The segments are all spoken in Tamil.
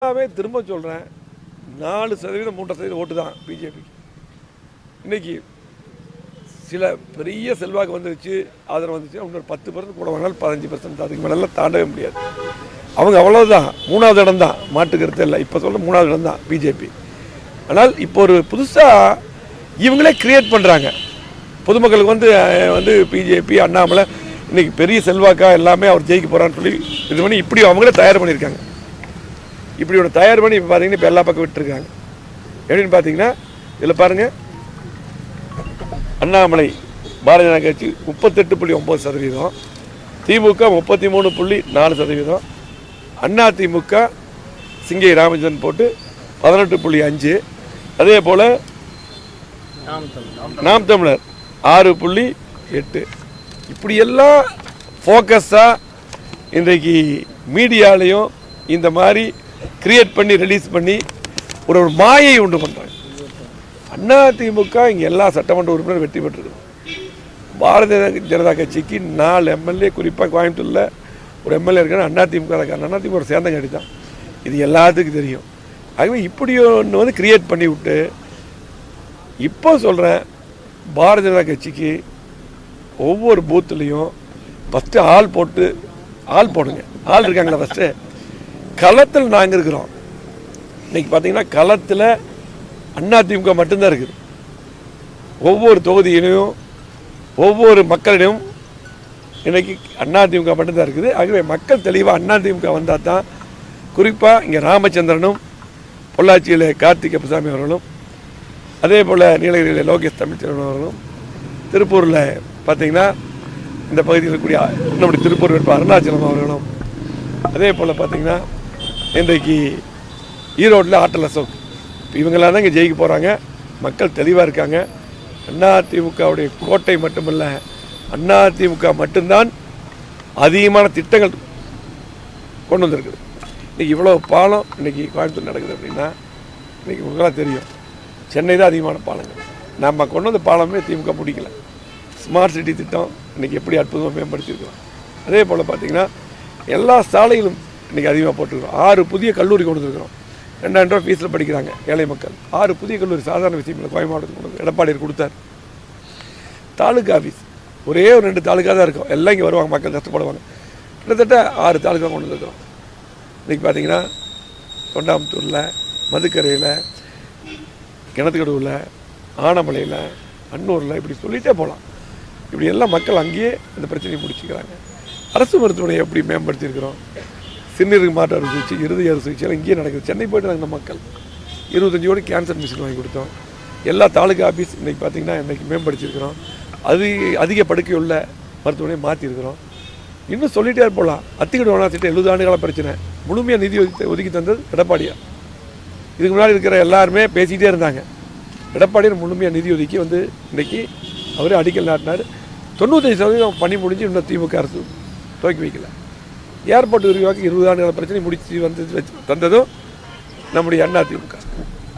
திரும்ப சொல்கிறேன், 4% 3% ஓட்டு தான் பிஜேபிக்கு. இன்றைக்கி சில பெரிய செல்வாக்கு வந்துருச்சு, ஆதரவு வந்துச்சு, இன்னொரு 10% கூட வாங்கினாலும் 15%, அதுக்கு மேலே தாண்டவே முடியாது. அவங்க அவ்வளோதான், 3வது இடம் தான், மாட்டுக்கிறது இல்லை. இப்போ சொல்ல 3வது இடம் தான் பிஜேபி. ஆனால் இப்போ ஒரு புதுசாக இவங்களே கிரியேட் பண்ணுறாங்க. பொதுமக்களுக்கு வந்து பிஜேபி அண்ணாமலை இன்றைக்கி பெரிய செல்வாக்கா எல்லாமே அவர் ஜெயிக்க போகிறான்னு சொல்லி இது பண்ணி இப்படி அவங்களே தயார் பண்ணியிருக்காங்க. இப்படி ஒன்று தயார் பண்ணி இப்போ பார்த்தீங்கன்னா இப்போ எல்லா பக்கம் விட்டுருக்காங்க. எப்படின்னு பார்த்தீங்கன்னா இதில் பாருங்கள், அண்ணாமலை பாரதிய ஜனதா கட்சி 38.9%, திமுக 33.4%, அதிமுக சிங்கை ராமச்சந்திரன் போட்டு 18.5%, அதே போல் நாம் தமிழர் 6.8%. இப்படியெல்லாம் ஃபோக்கஸாக இன்றைக்கு மீடியாலையும் இந்த மாதிரி கிரியேட் பண்ணி ரிலீஸ் பண்ணி ஒரு மாயை உண்டு பண்ணுறாங்க. அதிமுக இங்கே எல்லா சட்டமன்ற உறுப்பினரும் வெற்றி பெற்றிருக்கு. பாரதிய ஜனதா கட்சிக்கு 4 எம்எல்ஏ, குறிப்பாக கோயம்புத்தூரில் ஒரு எம்எல்ஏ இருக்காங்க, அதிமுக ஒரு சேர்ந்தங்காடி தான். இது எல்லாத்துக்கும் தெரியும். ஆகவே இப்படி ஒன்று வந்து கிரியேட் பண்ணி விட்டு இப்போ சொல்கிறேன், பாரதிய ஜனதா கட்சிக்கு ஒவ்வொரு பூத்துலேயும் ஃபஸ்ட்டு ஆள் போடுங்க. ஆள் இருக்காங்களா ஃபஸ்ட்டு களத்தில் நாங்கள் இருக்கிறோம். இன்றைக்கி பார்த்தீங்கன்னா களத்தில் அதிமுக மட்டும்தான் இருக்குது. ஒவ்வொரு தொகுதியிலையும் ஒவ்வொரு மக்களிடையும் இன்றைக்கி அதிமுக மட்டும்தான் இருக்குது. ஆகவே மக்கள் தெளிவாக அதிமுக வந்தால் தான், குறிப்பாக இங்கே ராமச்சந்திரனும், பொள்ளாச்சியில் கார்த்திக் அப்பசாமி அவர்களும், அதே போல் நீலகிரியில் லோகேஷ் தமிழ்ச்செல்வன் அவர்களும், திருப்பூரில் பார்த்திங்கன்னா இந்த பகுதியில் இருக்கக்கூடிய நம்முடைய திருப்பூர் வேட்பாளர் அருணாச்சலம் அவர்களும், அதே போல் பார்த்திங்கன்னா இன்றைக்கு ஈரோட்டில் ஆட்டல் அசோக், இவங்களாம் தான் இங்கே ஜெயிக்க போகிறாங்க. மக்கள் தெளிவாக இருக்காங்க. அதிமுகவுடைய கோட்டை மட்டுமல்ல, அதிமுக மட்டும்தான் அதிகமான திட்டங்கள் கொண்டு வந்திருக்குது. இன்றைக்கி இவ்வளோ பாலம் இன்றைக்கி கோயம்புத்தூர் நடக்குது அப்படின்னா இன்றைக்கி உங்களாம் தெரியும், சென்னை தான் அதிகமான பாலங்கள். நம்ம கொண்டு வந்த பாலமே திமுக பிடிக்கல. ஸ்மார்ட் சிட்டி திட்டம் இன்றைக்கி எப்படி அற்புதமாக மேம்படுத்தியிருக்கிறோம். அதே போல் பார்த்திங்கன்னா எல்லா சாலைகளும் இன்றைக்கி அதிகமாக போட்டுருக்கிறோம். 6 புதிய கல்லூரி கொண்டு வந்துருக்கிறோம். 2000 ரூபா ஃபீஸில் படிக்கிறாங்க ஏழை மக்கள். 6 புதிய கல்லூரி சாதாரண விஷயம் இல்லை. கோயம்பு மாவட்டத்துக்கு கொண்டு எடப்பாடியார் கொடுத்தார். தாலுக்கா ஆஃபீஸ் ஒரே ஒரு 2 தாலுக்கா தான் இருக்கும். எல்லாம் இங்கே வருவாங்க, மக்கள் கஷ்டப்படுவாங்க. கிட்டத்தட்ட 6 தாலுக்கா கொண்டு வந்துருக்கிறோம். இன்றைக்கி பார்த்திங்கன்னா தொண்டாமுத்தூரில், மதுக்கரையில், கிணத்துக்கடவுவில், ஆனமலையில், அன்னூரில், இப்படி சொல்லிகிட்டே போகலாம். இப்படி எல்லாம் மக்கள் அங்கேயே இந்த பிரச்சனையை முடிச்சுக்கிறாங்க. அரசு மருத்துவமனையை எப்படி மேம்படுத்தியிருக்கிறோம். சிறுநீருக்கு மாற்று அறுவை சிகிச்சை, இருதய அறுவை சிகிச்சைலாம் இங்கேயே நடக்குது. சென்னை போய்ட்டு நாங்கள் மக்கள் 25 கோடி கேன்சர் மிஷின் வாங்கி கொடுத்தோம். எல்லா தாலுக்கா ஆஃபீஸ் இன்றைக்கி பார்த்திங்கன்னா இன்றைக்கி மேம்படுத்தியிருக்கிறோம். அதிக படுக்கை உள்ள மருத்துவமனையை மாற்றிருக்கிறோம். இன்னும் சொல்லிகிட்டே போகலாம். அத்திக்கடு வனாசிட்டு 70 ஆண்டு கால பிரச்சனை முழுமையாக நிதி ஒதுக்கி தந்தது எடப்பாடியார். இதுக்கு முன்னாடி இருக்கிற எல்லாருமே பேசிக்கிட்டே இருந்தாங்க. எடப்பாடியார் முழுமையாக நிதி ஒதுக்கி வந்து இன்றைக்கி அவரே அடிக்கல் நாட்டினார். 95% பணி முடிஞ்சு இன்னும் திமுக அரசு துவக்கி வைக்கல. ஏர்போர்ட் விரிவாக்கி 20 ஆண்டுகால பிரச்சனை முடிச்சு வச்சு தந்ததும் நம்முடைய அதிமுக.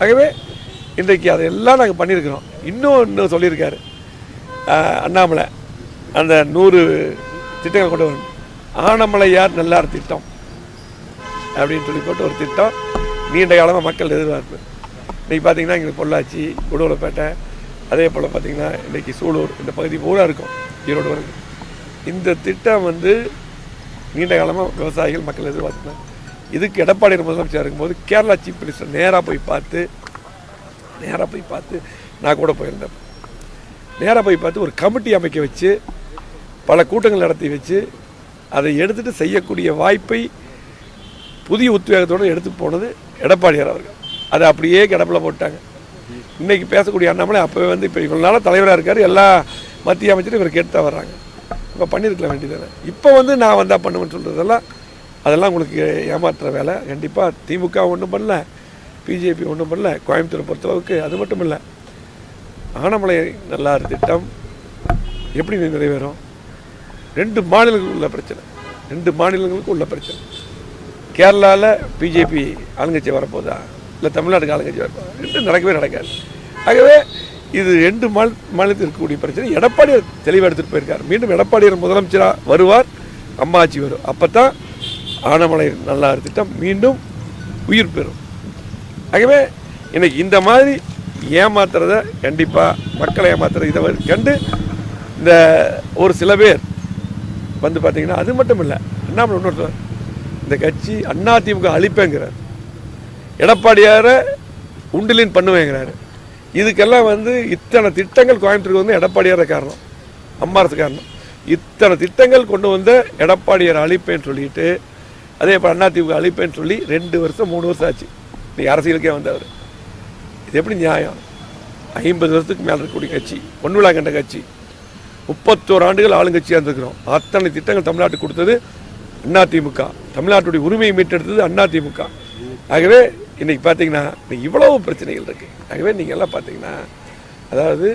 ஆகவே இன்றைக்கு அதையெல்லாம் நாங்கள் பண்ணியிருக்கிறோம். இன்னும் சொல்லியிருக்காரு அண்ணாமலை, அந்த 100 திட்டங்கள் கொண்டு வரணும். ஆனமலையார் நல்லார் திட்டம் அப்படின்னு சொல்லி போட்டு ஒரு திட்டம் நீண்ட காலமாக மக்கள் எதிர்பார்ப்பு. இன்றைக்கி பார்த்திங்கன்னா இங்கே பொள்ளாச்சி, உடுமலைப்பேட்டை, அதே போல் பார்த்திங்கன்னா இன்றைக்கி சூலூர், இந்த பகுதி பூரா இருக்கும், ஈரோடு வரைக்கும். இந்த திட்டம் வந்து நீண்ட காலமாக விவசாயிகள் மக்கள் எதிர்பார்த்துனாங்க. இதுக்கு எடப்பாடியார் முதலமைச்சர் இருக்கும்போது கேரளா சீஃப் மினிஸ்டர் நேராக போய் பார்த்து நான் கூட போயிருந்தேன். நேராக போய் பார்த்து ஒரு கமிட்டி அமைக்க வச்சு பல கூட்டங்கள் நடத்தி வச்சு அதை எடுத்துகிட்டு செய்யக்கூடிய வாய்ப்பை புதிய உத்வேகத்தோடு எடுத்து போனது எடப்பாடியார் அவர்கள். அதை அப்படியே கிடப்பில் போட்டாங்க. இன்றைக்கி பேசக்கூடிய அண்ணாமலை அப்போவே வந்து இப்போ இவ்வளோ நாளாக தலைவராக இருக்கார், எல்லா மத்திய அமைச்சரும் இவர் கேட்டு தான் வர்றாங்க. இப்போ பண்ணியிருக்கலாம் வேண்டியதானே. இப்போ வந்து நான் வந்தால் பண்ணுவேன்னு சொல்கிறதெல்லாம் அதெல்லாம் உங்களுக்கு ஏமாற்றுற வேலை. கண்டிப்பாக திமுக ஒன்றும் பண்ணல, பிஜேபி ஒன்றும் பண்ணல. கோயம்புத்தூரை பொறுத்தளவுக்கு அது மட்டும் இல்லை, ஆனமலை நல்லார் திட்டம் எப்படி நிறைவேறும்? 2 மாநிலங்களுக்கு உள்ள பிரச்சனை. கேரளாவில் பிஜேபி ஆளுங்கட்சி வரப்போதா, இல்லை தமிழ்நாட்டுக்கு ஆளுங்கட்சி வரப்போதா? 2 நடக்கவே நடக்காது. ஆகவே இது 2 மாநிலத்தில் இருக்கக்கூடிய பிரச்சனை எடப்பாடியார் தெளிவாக எடுத்துகிட்டு போயிருக்கார். மீண்டும் எடப்பாடியார் முதலமைச்சராக வருவார், அம்மாச்சி வரும். அப்போ தான் ஆனமலை நல்லார் திட்டம் மீண்டும் உயிர் பெறும். ஆகவே இன்னைக்கு இந்த மாதிரி ஏமாத்துறத கண்டிப்பாக மக்களை ஏமாத்துற இதை கண்டு இந்த ஒரு சில பேர் வந்து பார்த்தீங்கன்னா, அது மட்டும் இல்லை, அண்ணாமலை இன்னொரு இந்த கட்சி அதிமுக அழிப்பேங்கிறார், எடப்பாடியாரை உண்டிலின் பண்ணுவேங்கிறாரு. இதுக்கெல்லாம் வந்து இத்தனை திட்டங்கள் கோயம்புத்தூருக்கு வந்து எடப்பாடியார காரணம், அம்மா அரசு காரணம். இத்தனை திட்டங்கள் கொண்டு வந்த எடப்பாடியார் அழிப்பேன்னு சொல்லிட்டு, அதே போல் அதிமுக அழிப்பேன்னு சொல்லி 2 வருஷம் 3 வருஷம் ஆச்சு இன்னைக்கு அரசியலுக்கே வந்தவர். இது எப்படி நியாயம்? 50 வருஷத்துக்கு மேலே இருக்கக்கூடிய கட்சி, பொன்விழா கண்ட கட்சி, 31 ஆண்டுகள் ஆளுங்கட்சியாக இருந்திருக்கிறோம். அத்தனை திட்டங்கள் தமிழ்நாட்டுக்கு கொடுத்தது அதிமுக, தமிழ்நாட்டுடைய உரிமையை மீட்டெடுத்தது அதிமுக. ஆகவே இன்னைக்கு பார்த்தீங்கன்னா இவ்வளவு பிரச்சனைகள் இருக்கு. ஆகவே நீங்கள் எல்லாம் பார்த்தீங்கன்னா, அதாவது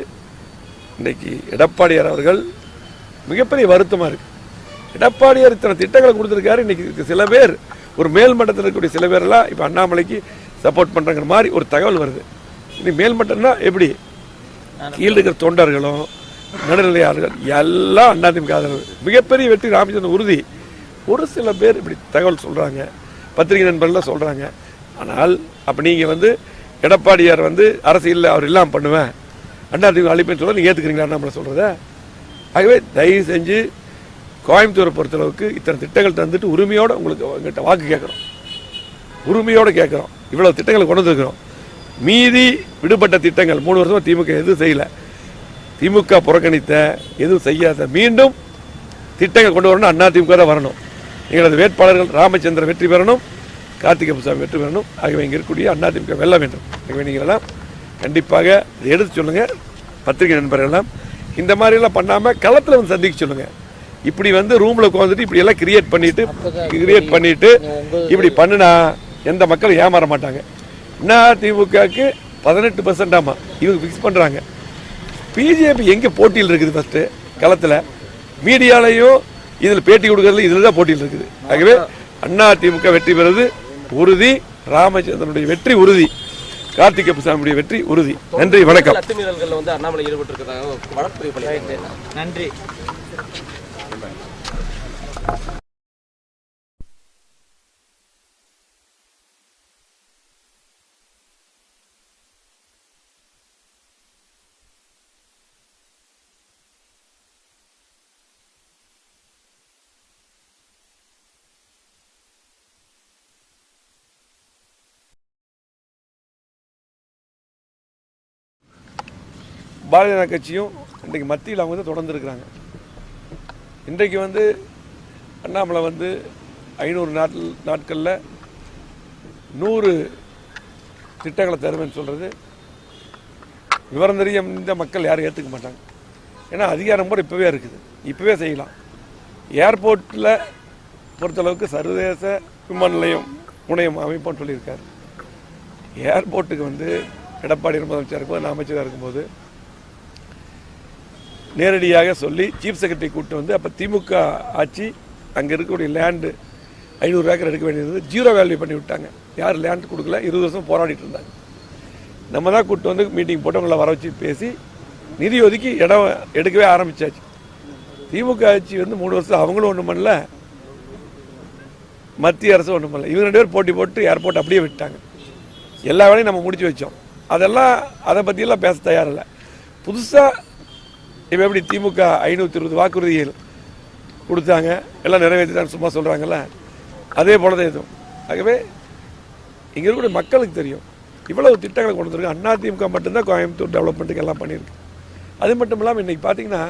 இன்னைக்கு எடப்பாடியார் அவர்கள் மிகப்பெரிய வருத்தமாக இருக்கு. எடப்பாடியார் இத்தனை திட்டங்களை கொடுத்துருக்காரு. இன்னைக்கு சில பேர் ஒரு மேல்மட்டத்தில் இருக்கக்கூடிய சில பேரெல்லாம் இப்போ அண்ணாமலைக்கு சப்போர்ட் பண்ணுறங்கிற மாதிரி ஒரு தகவல் வருது. இன்னைக்கு மேல்மட்டம்னா எப்படி? கீழே இருக்கிற தொண்டர்களும் நடுநிலையாளர்கள் எல்லாம் அதிமுக ஆதரவு. மிகப்பெரிய வெற்றி ராமச்சந்திரன் உறுதி. ஒரு சில பேர் இப்படி தகவல் சொல்கிறாங்க, பத்திரிகை நண்பர்கள்லாம் சொல்கிறாங்க. ஆனால் அப்போ நீங்கள் வந்து எடப்பாடியார் வந்து அரசியலில் அவர் இல்லாமல் பண்ணுவேன், அதிமுக அழிப்பேன்னு சொல்ல நீங்கள் ஏற்றுக்கிறீங்களா நம்மளை சொல்கிறத? ஆகவே தயவு செஞ்சு கோயம்புத்தூரை பொறுத்தளவுக்கு இத்தனை திட்டங்கள் தந்துட்டு உரிமையோடு உங்களுக்கு உங்கள்கிட்ட வாக்கு கேட்குறோம், உரிமையோடு கேட்குறோம். இவ்வளோ திட்டங்களை கொண்டு வந்துருக்கிறோம். மீதி விடுபட்ட திட்டங்கள் 3 வருஷமாக திமுக எதுவும் செய்யலை. திமுக புறக்கணித்த எதுவும் செய்யாத மீண்டும் திட்டங்கள் கொண்டு வரணும். அதிமுக தான் வரணும். எங்களது வேட்பாளர்கள் ராமச்சந்திரன் வெற்றி பெறணும், கார்த்திகை புசாமி வெற்றி பெறணும். ஆகவே இங்கே இருக்கக்கூடிய அதிமுக வெல்ல வேண்டும். ஆகவே நீங்களெல்லாம் கண்டிப்பாக இதை எடுத்து சொல்லுங்கள். பத்திரிகை நண்பர்கள்லாம் இந்த மாதிரிலாம் பண்ணாமல் களத்தில் வந்து சந்திக்க சொல்லுங்கள். இப்படி வந்து ரூமில் உட்காந்துட்டு இப்படி எல்லாம் கிரியேட் பண்ணிட்டு இப்படி பண்ணுனா எந்த மக்களும் ஏமாற மாட்டாங்க. அதிமுகவுக்கு 18% இவங்க ஃபிக்ஸ் பண்ணுறாங்க. பிஜேபி எங்கே போட்டியில் இருக்குது? ஃபஸ்ட்டு களத்தில் மீடியாலையும் இதில் பேட்டி கொடுக்கறதுல இதில் தான் போட்டியில் இருக்குது. ஆகவே அதிமுக வெற்றி பெறுவது உறுதி. ராமச்சந்திரனுடைய வெற்றி உறுதி. கார்த்திகை புசாமியுடைய வெற்றி உறுதி. நன்றி, வணக்கம். அத்துமீறல்களில் வந்து அண்ணாமலை ஈடுபட்டிருக்கிறதாக வழக்கு பதிவு. நன்றி. பாரதிய ஜனதா கட்சியும் இன்றைக்கு மத்தியில் அவங்க வந்து தொடர்ந்து இருக்கிறாங்க. இன்றைக்கு வந்து அண்ணாமலை வந்து 500 நாட்களில் 100 திட்டங்களை தருவேன்னு சொல்கிறது விவரம் தெரியும். மக்கள் யாரும் ஏற்றுக்க மாட்டாங்க. ஏன்னா அதிகாரம் கூட இப்போவே இருக்குது, இப்போவே செய்யலாம். ஏர்போர்ட்டில் பொறுத்தளவுக்கு சர்வதேச விமான நிலையம் முனையம் அமைப்போன்னு சொல்லியிருக்காரு. ஏர்போர்ட்டுக்கு வந்து எடப்பாடி முதலமைச்சர் இருக்கும்போது, நான் அமைச்சராக இருக்கும்போது நேரடியாக சொல்லி சீஃப் செக்ரட்டரி கூப்பிட்டு வந்து, அப்போ திமுக ஆட்சி அங்கே இருக்கக்கூடிய லேண்டு 500 ஏக்கர் எடுக்க வேண்டியது 0 வேல்யூ பண்ணி விட்டாங்க. யார் லேண்ட் கொடுக்கல, 20 வருஷம் போராடிட்டு இருந்தாங்க. நம்ம தான் கூப்பிட்டு வந்து மீட்டிங் போட்டு அவங்கள வர வச்சு பேசி நிதி ஒதுக்கி இடம் எடுக்கவே ஆரம்பித்தாச்சு. திமுக ஆட்சி வந்து 3 வருஷம் அவங்களும் ஒன்றும் பண்ணல, மத்திய அரசு ஒன்றும் பண்ணல. இவங்க 2 பேர் போட்டி போட்டு ஏர்போர்ட் அப்படியே விட்டாங்க. எல்லா வேலையும் நம்ம முடிச்சு வச்சோம். அதெல்லாம் அதை பற்றியெல்லாம் பேச தயாரில்லை. புதுசாக இப்போ எப்படி திமுக 520 வாக்குறுதிகள் கொடுத்தாங்க, எல்லாம் நிறைவேற்றிட்டான்னு சும்மா சொல்கிறாங்கல்ல, அதே போல தான் எதுவும். ஆகவே இங்கே இருக்கக்கூடிய மக்களுக்கு தெரியும் இவ்வளவு திட்டங்களை கொண்டு வந்துருக்கு. அதிமுக மட்டும்தான் கோயம்புத்தூர் டெவலப்மெண்ட்டுக்கு எல்லாம் பண்ணியிருக்கு. அது மட்டும் இல்லாமல் இன்றைக்கி பார்த்தீங்கன்னா,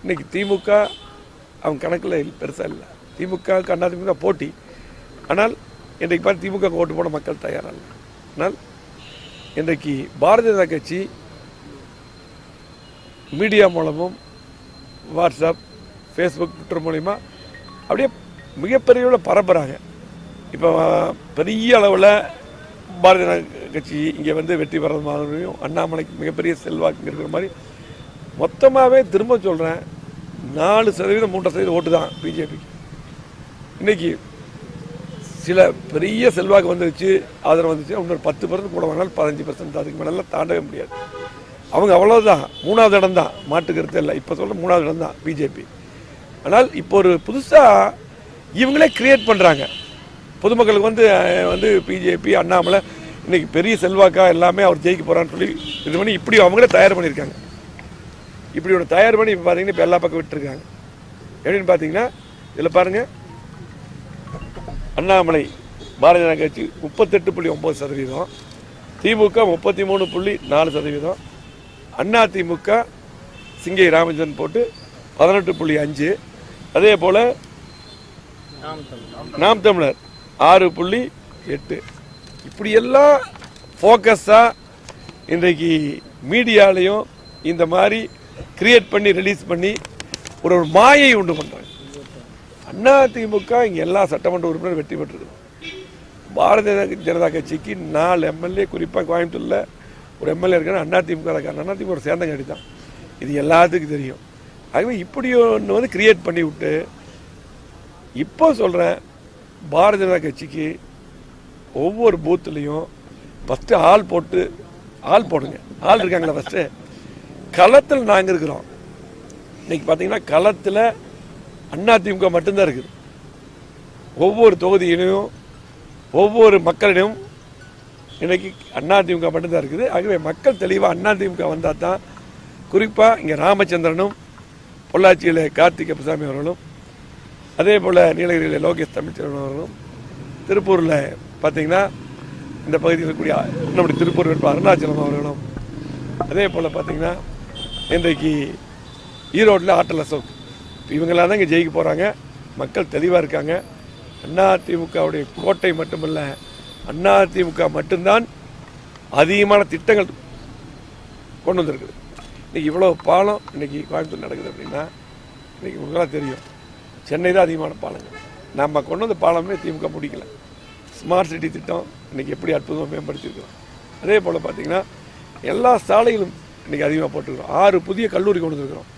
இன்றைக்கி திமுக அவங்க கணக்கில் பெருசாக இல்லை. திமுகவுக்கு அதிமுக போட்டி. ஆனால் இன்றைக்கு பார்த்து திமுக ஓட்டு போட மக்கள் தயாராக இல்லை. ஆனால் இன்றைக்கு பாரதிய ஜனதா கட்சி மீடியா மூலமும் வாட்ஸ்அப், ஃபேஸ்புக், ட்விட்டர் மூலிமா அப்படியே மிகப்பெரிய அளவில் பரப்புகிறாங்க. இப்போ பெரிய அளவில் பாரதிய ஜனதா கட்சி இங்கே வந்து வெற்றி பெறது மாதிரியும், அண்ணாமலைக்கு மிகப்பெரிய செல்வாக்கு இருக்கிற மாதிரி மொத்தமாகவே திரும்ப சொல்கிறேன், 4% 3% ஓட்டு தான் பிஜேபிக்கு. இன்றைக்கி சில பெரிய செல்வாக்கு வந்துருச்சு, ஆதரவு வந்துச்சு. இன்னொரு 10% கூட வாங்கினாலும் 15%, அதுக்கு மேலாம் தாண்டவே முடியாது. அவங்க அவ்வளோதான், 3வது இடம் தான், மாட்டு கருத்து இல்லை. இப்போ சொல்கிற 3வது இடம் தான் பிஜேபி. ஆனால் இப்போ ஒரு புதுசாக இவங்களே கிரியேட் பண்ணுறாங்க. பொதுமக்களுக்கு வந்து பிஜேபி அண்ணாமலை இன்னைக்கு பெரிய செல்வாக்கா எல்லாமே அவர் ஜெயிக்க போறான்னு சொல்லி இது பண்ணி இப்படி அவங்களே தயார் பண்ணியிருக்காங்க. இப்படி ஒன்று தயார் பண்ணி இப்போ பார்த்தீங்கன்னா இப்போ எல்லா பக்கம் விட்டுருக்காங்க. எப்படின்னு பார்த்தீங்கன்னா இதில் பாருங்க, அண்ணாமலை பாரதிய ஜனதா கட்சி 38.9%, திமுக 33.4%, அண்ணா திமுக சிங்கை ராமச்சந்திரன் போட்டு 18.5, அதே போல நாம் தமிழர் 6.8. இப்படி எல்லாம் ஃபோக்கஸாக இன்றைக்கு மீடியாலையும் இந்த மாதிரி கிரியேட் பண்ணி ரிலீஸ் பண்ணி ஒரு மாயை உண்டு பண்ணுறாங்க. அண்ணா திமுக இங்கே எல்லா சட்டமன்ற உறுப்பினர் வெற்றி பெற்றிருக்கோம். பாரதிய ஜனதா கட்சிக்கு 4 எம்எல்ஏ, குறிப்பாக கோயம்புத்தூரில் ஒரு எம்எல்ஏ இருக்காரு, அண்ணா திமுக இருக்காரு. அண்ணா திமுக ஒரு சேர்ந்த கட்சி தான், இது எல்லாத்துக்கும் தெரியும். ஆகவே இப்படி ஒன்று வந்து கிரியேட் பண்ணி விட்டு இப்போ சொல்கிறேன், பாரதிய ஜனதா கட்சிக்கு ஒவ்வொரு பூத்துலேயும் ஃபஸ்ட்டு ஆள் போடுங்க. ஆள் இருக்காங்களா ஃபஸ்ட்டு களத்தில் நாங்கள் இருக்கிறோம். இன்னைக்கு பார்த்தீங்கன்னா களத்தில் அதிமுக மட்டும்தான் இருக்குது. ஒவ்வொரு தொகுதியிலையும் ஒவ்வொரு மக்களிடம் இன்னைக்கு அதிமுக மட்டும்தான் இருக்குது. ஆகவே மக்கள் தெளிவாக அதிமுக வந்தால் தான், குறிப்பாக இங்கே ராமச்சந்திரனும் பொள்ளாச்சியில் கார்த்திக் அப்பசாமி அவர்களும், அதே போல் நீலகிரியில் லோகேஷ் தமிழ்ச்செல்வன் அவர்களும், திருப்பூரில் பார்த்தீங்கன்னா இந்த பகுதியில் இருக்கக்கூடிய நம்முடைய திருப்பூர் வேட்பாளர் அருணாச்சலம் அவர்களும், அதே போல் பார்த்தீங்கன்னா இன்றைக்கு ஈரோட்டில் ஆட்டல் அசோக், இவங்களாம் தான் இங்கே ஜெயிக்க போகிறாங்க. மக்கள் தெளிவாக இருக்காங்க. அதிமுகவுடைய கோட்டை மட்டுமல்ல, அதிமுக மட்டும்தான் அதிகமான திட்டங்கள் கொண்டு வந்திருக்குது. இன்றைக்கி இவ்வளோ பாலம் இன்றைக்கி கோயம்புத்தூர் நடக்குது அப்படின்னா இன்றைக்கி உங்களால் தெரியும், சென்னை தான் அதிகமான பாலங்கள். நம்ம கொண்டு வந்த பாலமே திமுக முடிக்கல. ஸ்மார்ட் சிட்டி திட்டம் இன்றைக்கி எப்படி அற்புதமாக மேம்படுத்தியிருக்கிறோம். அதே போல் பார்த்திங்கன்னா எல்லா சாலைகளும் இன்றைக்கி அதிகமாக போட்டுருக்கிறோம். 6 புதிய கல்லூரி கொண்டு வந்துருக்கிறோம்.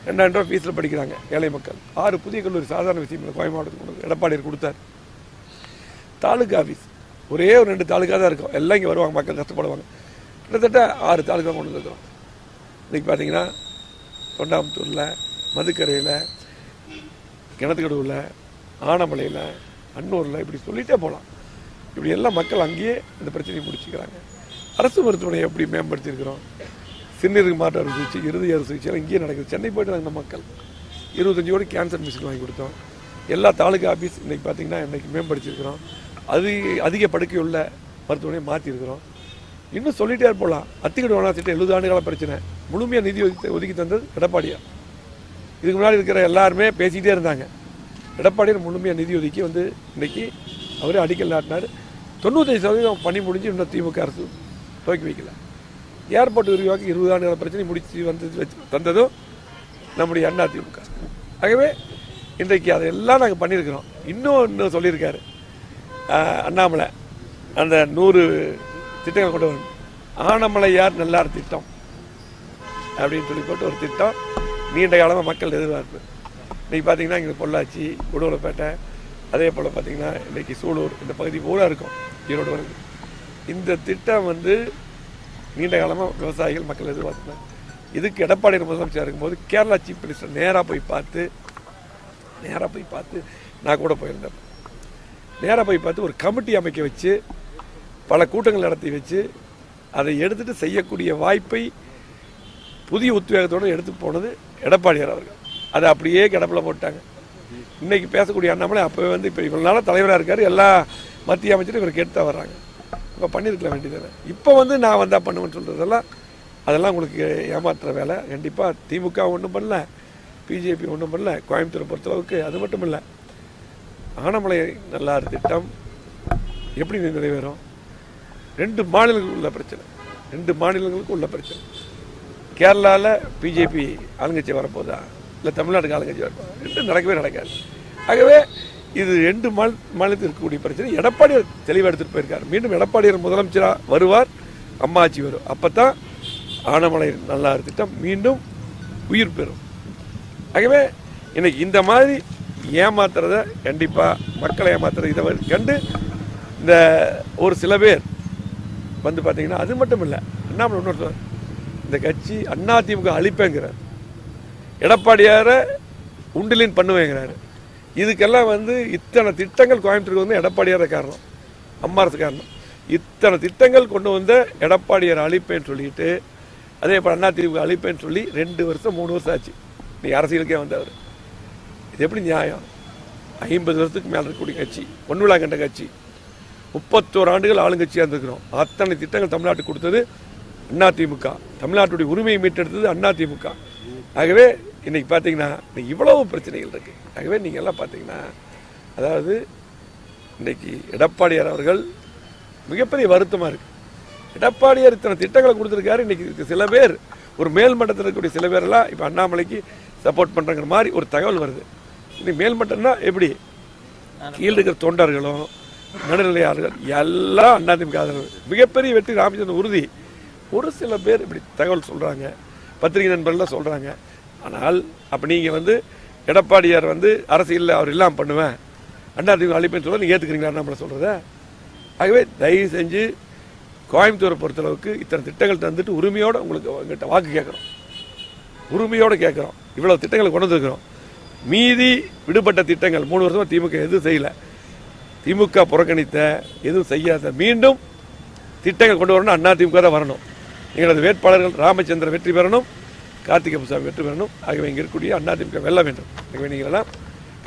2000 ரூபா ஃபீஸில் படிக்கிறாங்க ஏழை மக்கள். 6 புதிய கல்லூரி சாதாரண விஷயம் இல்லை. கோயம்பு மாவட்டத்துக்கு கொண்டு எடப்பாடியார் கொடுத்தார். தாலுகா ஆஃபீஸ் ஒரே ஒரு 2 தாலுகா தான் இருக்கும். எல்லாம் இங்கே வருவாங்க, மக்கள் கஷ்டப்படுவாங்க. கிட்டத்தட்ட 6 தாலுகா கொண்டு வந்துருக்கிறோம். இன்றைக்கி பார்த்தீங்கன்னா தொண்டாமுத்தூரில், மதுக்கரையில், கிணத்துக்கடவுல, ஆனமலையில், அன்னூரில், இப்படி சொல்லிகிட்டே போகலாம். இப்படி எல்லாம் மக்கள் அங்கேயே இந்த பிரச்சனையை முடிச்சுக்கிறாங்க. அரசு மருத்துவமனையை எப்படி மேம்படுத்தியிருக்கிறோம். சிறுநீருக்கு மாற்று அறுவை சிகிச்சை, இறுதி அறுவை சிகிச்சைலாம் இங்கேயே நடக்குது. சென்னை போய்ட்டு நாங்கள் மக்கள் 25 கோடி கேன்சர் மிஷின் வாங்கி கொடுத்தோம். எல்லா தாலுகா ஆஃபீஸ் இன்றைக்கி பார்த்திங்கன்னா இன்றைக்கி மேம்படுத்தியிருக்கிறோம். அதிக படுக்கையுள்ள மருத்துவமனையை மாற்றிருக்கிறோம். இன்னும் சொல்லிகிட்டே போகலாம். அத்திக்கடை வேணா திட்டம் 70 ஆண்டுகால பிரச்சனை முழுமையாக நிதி ஒதுக்கி தந்தது எடப்பாடியார். இதுக்கு முன்னாடி இருக்கிற எல்லாருமே பேசிக்கிட்டே இருந்தாங்க. எடப்பாடியார் முழுமையாக நிதி ஒதுக்கி வந்து இன்றைக்கி அவரே அடிக்கல் நாட்டினார். 95% பணி முடிஞ்சு இன்னும் திமுக அரசு துவக்கி வைக்கல. ஏர்போர்ட் விரிவாக்கி 20 ஆண்டுகால பிரச்சனை முடிச்சு வந்து தந்ததும் நம்முடைய அதிமுக. ஆகவே இன்றைக்கு அதையெல்லாம் நாங்கள் பண்ணியிருக்கிறோம். இன்னும் சொல்லியிருக்காரு அண்ணாமலை, அந்த 100 திட்டங்கள் கொண்டு வரணும். ஆனமலையார் நல்லார் திட்டம் அப்படின்னு சொல்லி போட்டு ஒரு திட்டம் நீண்ட காலமாக மக்கள் எதிர்பார்ப்பு. இன்றைக்கி பார்த்தீங்கன்னா இங்கே பொள்ளாச்சி, உடுமலைப்பேட்டை, அதே போல் பார்த்தீங்கன்னா இன்றைக்கி சூலூர், இந்த பகுதி பூரா இருக்கும், ஈரோடு வருது. இந்த திட்டம் வந்து நீண்ட காலமாக விவசாயிகள் மக்கள் எதிர்பார்த்துனாங்க. இதுக்கு எடப்பாடி முதலமைச்சர் இருக்கும்போது கேரளா சீஃப் மினிஸ்டர் நேராக போய் பார்த்து நான் கூட போயிருந்தேன். நேராக போய் பார்த்து ஒரு கமிட்டி அமைக்க வச்சு பல கூட்டங்கள் நடத்தி வச்சு அதை எடுத்துகிட்டு செய்யக்கூடிய வாய்ப்பை புதிய உத்வேகத்தோடு எடுத்து போனது எடப்பாடியார் அவர்கள். அதை அப்படியே கிடப்பில் போட்டாங்க. இன்றைக்கி பேசக்கூடிய அண்ணாமலை அப்போவே வந்து இப்போ இவ்வளோ நாளாக தலைவராக இருக்கார், எல்லா மத்திய அமைச்சரும் இவருக்கு எடுத்து தான் வர்றாங்க. இப்போ பண்ணியிருக்கலாம் வேண்டியதானே. இப்போ வந்து நான் வந்தால் பண்ணுவேன்னு சொல்கிறதெல்லாம் அதெல்லாம் உங்களுக்கு ஏமாற்றுற வேலை. கண்டிப்பாக திமுக ஒன்றும் பண்ணல, பிஜேபி ஒன்றும் பண்ணல. கோயம்புத்தூரை பொறுத்தளவுக்கு அது மட்டும் இல்லை, ஆனமலை நல்லார் திட்டம் எப்படி நிறைவேறும்? 2 மாநிலங்களுக்கு உள்ள பிரச்சனை. கேரளாவில் பிஜேபி ஆளுங்கட்சி வரப்போதா, இல்லை தமிழ்நாட்டுக்கு ஆளுங்கட்சி வரப்போதா? 2 நடக்காது. ஆகவே இது 2 மாநிலத்தில் இருக்கக்கூடிய பிரச்சனை. எடப்பாடியார் தெளிவாக எடுத்துகிட்டு போயிருக்கார். மீண்டும் எடப்பாடியார் முதலமைச்சராக வருவார், அம்மா ஆட்சி வரும். அப்போ தான் ஆனமலை நல்லார் திட்டம் மீண்டும் உயிர் பெறும். ஆகவே இன்னைக்கு இந்த மாதிரி ஏமாத்துறத, கண்டிப்பாக மக்களை ஏமாத்துறத இதை கண்டு இந்த ஒரு சில பேர் வந்து பார்த்தீங்கன்னா, அது மட்டும் இல்லை, அண்ணாமலை இன்னொரு இந்த கட்சி அதிமுக அழிப்பேங்கிறார், எடப்பாடியாரை உண்டிலின் பண்ணுவேங்கிறாரு. இதுக்கெல்லாம் வந்து இத்தனை திட்டங்கள் கோயம்புத்தூருக்கு வந்து எடப்பாடியார் காரணம், அம்மா அரசு காரணம். இத்தனை திட்டங்கள் கொண்டு வந்த எடப்பாடியார் அழிப்பேன்னு சொல்லிட்டு, அதே போல் அதிமுக அழிப்பேன்னு சொல்லி 2 வருஷம் 3 வருஷம் ஆச்சு நீ அரசியலுக்கே வந்தவர். இது எப்படி நியாயம்? 50 வருஷத்துக்கு மேலே இருக்கக்கூடிய கட்சி, பொன்விழா கண்ட கட்சி, 31 ஆண்டுகள் ஆளுங்கட்சியாக இருந்திருக்கிறோம். அத்தனை திட்டங்கள் தமிழ்நாட்டுக்கு கொடுத்தது அதிமுக, தமிழ்நாட்டுடைய உரிமையை மீட்டெடுத்தது அதிமுக. ஆகவே இன்னைக்கு பார்த்தீங்கன்னா இவ்வளவு பிரச்சனைகள் இருக்கு. ஆகவே நீங்கள் எல்லாம் பார்த்தீங்கன்னா, அதாவது இன்னைக்கு எடப்பாடியார் அவர்கள் மிகப்பெரிய வருத்தமாக இருக்கு. எடப்பாடியார் இத்தனை திட்டங்களை கொடுத்துருக்காரு. இன்னைக்கு சில பேர் ஒரு மேல்மட்டத்தில் இருக்கக்கூடிய சில பேரெல்லாம் இப்போ அண்ணாமலைக்கு சப்போர்ட் பண்ணுறங்கிற மாதிரி ஒரு தகவல் வருது. இன்னைக்கு மேல்மட்டம்னா எப்படி? கீழே இருக்கிற தொண்டர்களும் நடுநிலையாளர்கள் எல்லாம் அதிமுக ஆதரவு. மிகப்பெரிய வெற்றி ராமச்சந்திரன் உறுதி. ஒரு சில பேர் இப்படி தகவல் சொல்கிறாங்க, பத்திரிகை நண்பர்கள்லாம் சொல்கிறாங்க. ஆனால் அப்போ நீங்கள் வந்து எடப்பாடியார் வந்து அரசியலில் அவர் இல்லாமல் பண்ணுவேன், அதிமுக அழிப்பேன்னு சொல்ல நீங்கள் ஏற்றுக்கிறீங்களா நம்மளை சொல்கிறத? ஆகவே தயவு செஞ்சு கோயம்புத்தூரை பொறுத்தளவுக்கு இத்தனை திட்டங்கள் தந்துட்டு உரிமையோடு உங்களுக்கு உங்கள்கிட்ட வாக்கு கேட்குறோம், உரிமையோடு கேட்குறோம். இவ்வளோ திட்டங்களை கொண்டு வந்துருக்கிறோம். மீதி விடுபட்ட திட்டங்கள் 3 வருஷமாக திமுக எதுவும் செய்யலை. திமுக புறக்கணித்த எதுவும் செய்யாத மீண்டும் திட்டங்கள் கொண்டு வரணும். அதிமுக தான் வரணும். எங்களது வேட்பாளர்கள் ராமச்சந்திரன் வெற்றி பெறணும், கார்த்திகேயசாமி வெற்றி பெறணும். ஆகவே இங்கே இருக்கக்கூடிய அதிமுக வெல்ல வேண்டும். ஆகவே நீங்களெல்லாம்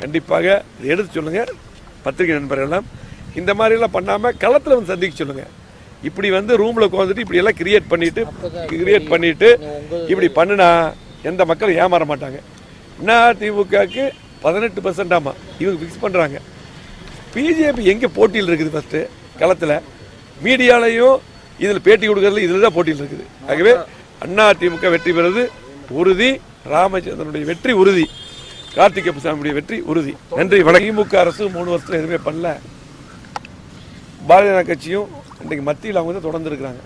கண்டிப்பாக இதை எடுத்து சொல்லுங்கள். பத்திரிகை நண்பர்கள்லாம் இந்த மாதிரிலாம் பண்ணாமல் களத்தில் வந்து சந்திக்க சொல்லுங்கள். இப்படி வந்து ரூமில் உட்காந்துட்டு இப்படி எல்லாம் கிரியேட் பண்ணிட்டு இப்படி பண்ணுனா எந்த மக்களும் ஏமாற மாட்டாங்க. அதிமுகவுக்கு 18% ஆமா இவங்க ஃபிக்ஸ் பண்ணுறாங்க. பிஜேபி எங்கே போட்டியில் இருக்குது? ஃபஸ்ட்டு களத்தில் மீடியாலையும் இதில் பேட்டி கொடுக்கறதுல இதில் தான் போட்டியில் இருக்குது. ஆகவே அதிமுக வெற்றி பெறுவது உறுதி, ராமச்சந்திரனுடைய வெற்றி உறுதி, கார்த்திகேயசாமியுடைய வெற்றி உறுதி. நன்றி, வணக்கம். திமுக அரசு 3 வருஷத்தில் எதுவுமே பண்ணல. பாரதிய ஜனதா கட்சியும் இன்றைக்கு மத்தியில் அவங்க தான் தொடர்ந்து இருக்கிறாங்க.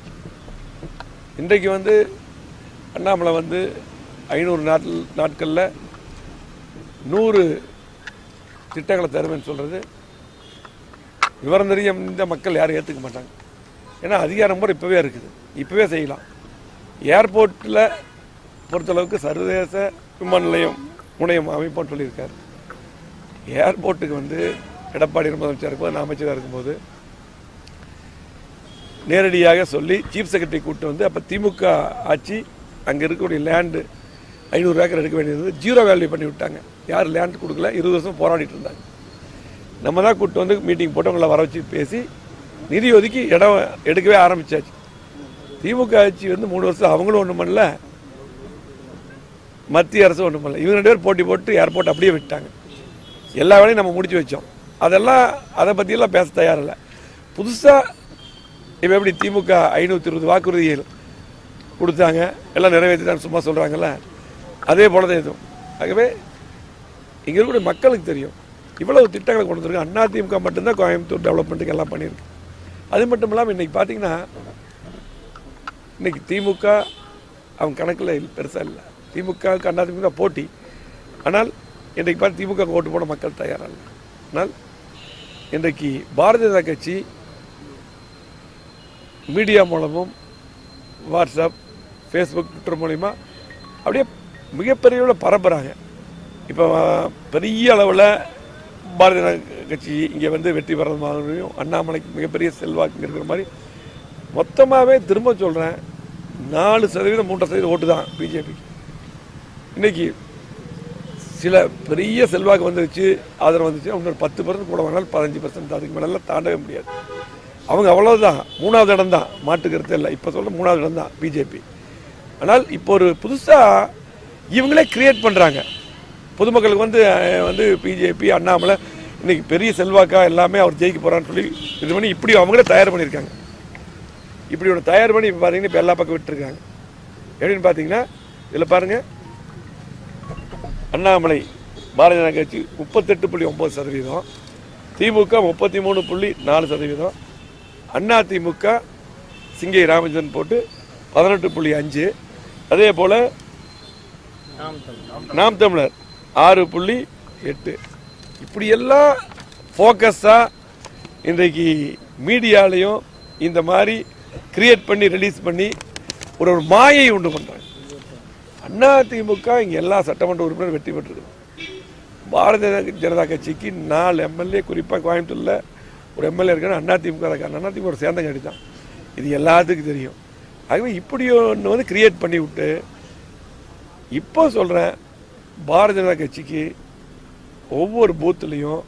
இன்றைக்கு வந்து அண்ணாமலை வந்து 500 நாட்களில் 100 திட்டங்களை தருவேன்னு சொல்கிறது விவரம் தெரியும். இந்த மக்கள் யாரும் ஏற்றுக்க மாட்டாங்க. ஏன்னா அதிகாரம் கூட இப்போவே இருக்குது, இப்போவே செய்யலாம். ஏர்போர்ட்டில் பொறுத்தளவுக்கு சர்வதேச விமான நிலையம் முனையம் அமைப்போன்னு சொல்லியிருக்காரு. ஏர்போர்ட்டுக்கு வந்து எடப்பாடி முதலமைச்சர் இருக்கும்போது, நான் அமைச்சராக இருக்கும்போது நேரடியாக சொல்லி சீஃப் செக்ரட்டரி கூப்பிட்டு வந்து, அப்போ திமுக ஆட்சி அங்கே இருக்கக்கூடிய லேண்டு 500 ஏக்கர் எடுக்க வேண்டியது 0 வேல்யூ பண்ணி விட்டாங்க. யார் லேண்ட் கொடுக்கல, 20 வருஷம் போராடிட்டு இருந்தாங்க. நம்ம தான் கூப்பிட்டு வந்து மீட்டிங் போட்டு அவங்கள வர வச்சு பேசி நிதி ஒதுக்கி இடம் எடுக்கவே ஆரம்பிச்சாச்சு. திமுக ஆட்சி வந்து 3 வருஷம் அவங்களும் ஒன்றும் பண்ணல, மத்திய அரசு ஒன்றும் பண்ணல. இவங்க 2 பேர் போட்டி போட்டு ஏர்போர்ட் அப்படியே விட்டாங்க. எல்லா வேலையும் நம்ம முடிச்சு வச்சோம். அதெல்லாம் அதை பற்றியெல்லாம் பேச தயாரில்லை. புதுசாக இப்போ எப்படி திமுக 520 வாக்குறுதிகள் கொடுத்தாங்க, எல்லாம் நிறைவேற்றிட்டான்னு சும்மா சொல்கிறாங்கல்ல, அதே போல தான் எதுவும். ஆகவே இங்கே இருக்கக்கூடிய மக்களுக்கு தெரியும் இவ்வளவு திட்டங்களை கொண்டு வந்துருக்கு. அதிமுக மட்டும்தான் கோயம்புத்தூர் டெவலப்மெண்ட்டுக்கு எல்லாம் பண்ணியிருக்கு. அது மட்டும் இல்லாமல் இன்றைக்கி பார்த்தீங்கன்னா இன்றைக்கி திமுக அவங்க கணக்கில் பெருசாக இல்லை. திமுகவுக்கு அதிமுக போட்டி. ஆனால் இன்றைக்கு பார்த்து திமுக ஓட்டு போட மக்கள் தயாராக இல்லை. ஆனால் இன்றைக்கு பாரதிய ஜனதா கட்சி மீடியா மூலமும் வாட்ஸ்அப், ஃபேஸ்புக், ட்விட்டர் மூலிமா அப்படியே மிகப்பெரிய அளவில் பரப்புகிறாங்க. இப்போ பெரிய அளவில் பாரதிய ஜனதா கட்சி இங்கே வந்து வெற்றி பெறது மாதிரியும், அண்ணாமலைக்கு மிகப்பெரிய செல்வாக்கு இருக்கிற மாதிரி மொத்தமாகவே திரும்ப சொல்கிறேன், 4% 3% ஓட்டு தான் பிஜேபிக்கு. இன்றைக்கி சில பெரிய செல்வாக்கு வந்துருச்சு, ஆதரவு வந்துச்சு. இன்னொரு 10% கூட வேணாலும் 15%, அதுக்கு மேலெல்லாம் தாண்டவே முடியாது. அவங்க அவ்வளோதான், 3வது இடம் தான், மாட்டுக்கிறது இல்லை. இப்போ சொல்ல 3வது இடம் தான் பிஜேபி. ஆனால் இப்போ ஒரு புதுசாக இவங்களே கிரியேட் பண்ணுறாங்க. பொதுமக்களுக்கு வந்து பிஜேபி அண்ணாமலை இன்னைக்கு பெரிய செல்வாக்கா எல்லாமே அவர் ஜெயிக்க போகிறான்னு சொல்லி இது பண்ணி இப்படி அவங்களே தயார் பண்ணியிருக்காங்க. இப்படி ஒன்று தயார் பண்ணி இப்போ பார்த்தீங்கன்னா இப்போ எல்லா பக்கம் விட்டுருக்காங்க. எப்படின்னு பார்த்தீங்கன்னா இதில் பாருங்கள், அண்ணாமலை பாரதிய ஜனதா கட்சி 38.9%, திமுக 33.4%, அதிமுக சிங்கை ராமச்சந்திரன் போட்டு 18.5%, அதே போல் நாம் தமிழர் 6.8%. இப்படியெல்லாம் ஃபோக்கஸாக இன்றைக்கு மீடியாலையும் இந்த மாதிரி கிரியேட் பண்ணி ரிலீஸ் பண்ணி ஒரு மாயை உண்டு பண்ணுறாங்க. அதிமுக இங்கே எல்லா சட்டமன்ற உறுப்பினர் வெற்றி பெற்றிருக்கு. பாரதிய ஜனதா கட்சிக்கு 4 எம்எல்ஏ, குறிப்பாக கோயம்புத்தூரில் ஒரு எம்எல்ஏ இருக்காரு, அதிமுக இருக்காரு. அதிமுக ஒரு சேர்ந்த கட்சி தான், இது எல்லாத்துக்கும் தெரியும். ஆகவே இப்படி ஒன்று வந்து கிரியேட் பண்ணி விட்டு இப்போ சொல்கிறேன், பாரதிய ஜனதா கட்சிக்கு ஒவ்வொரு பூத்துலேயும்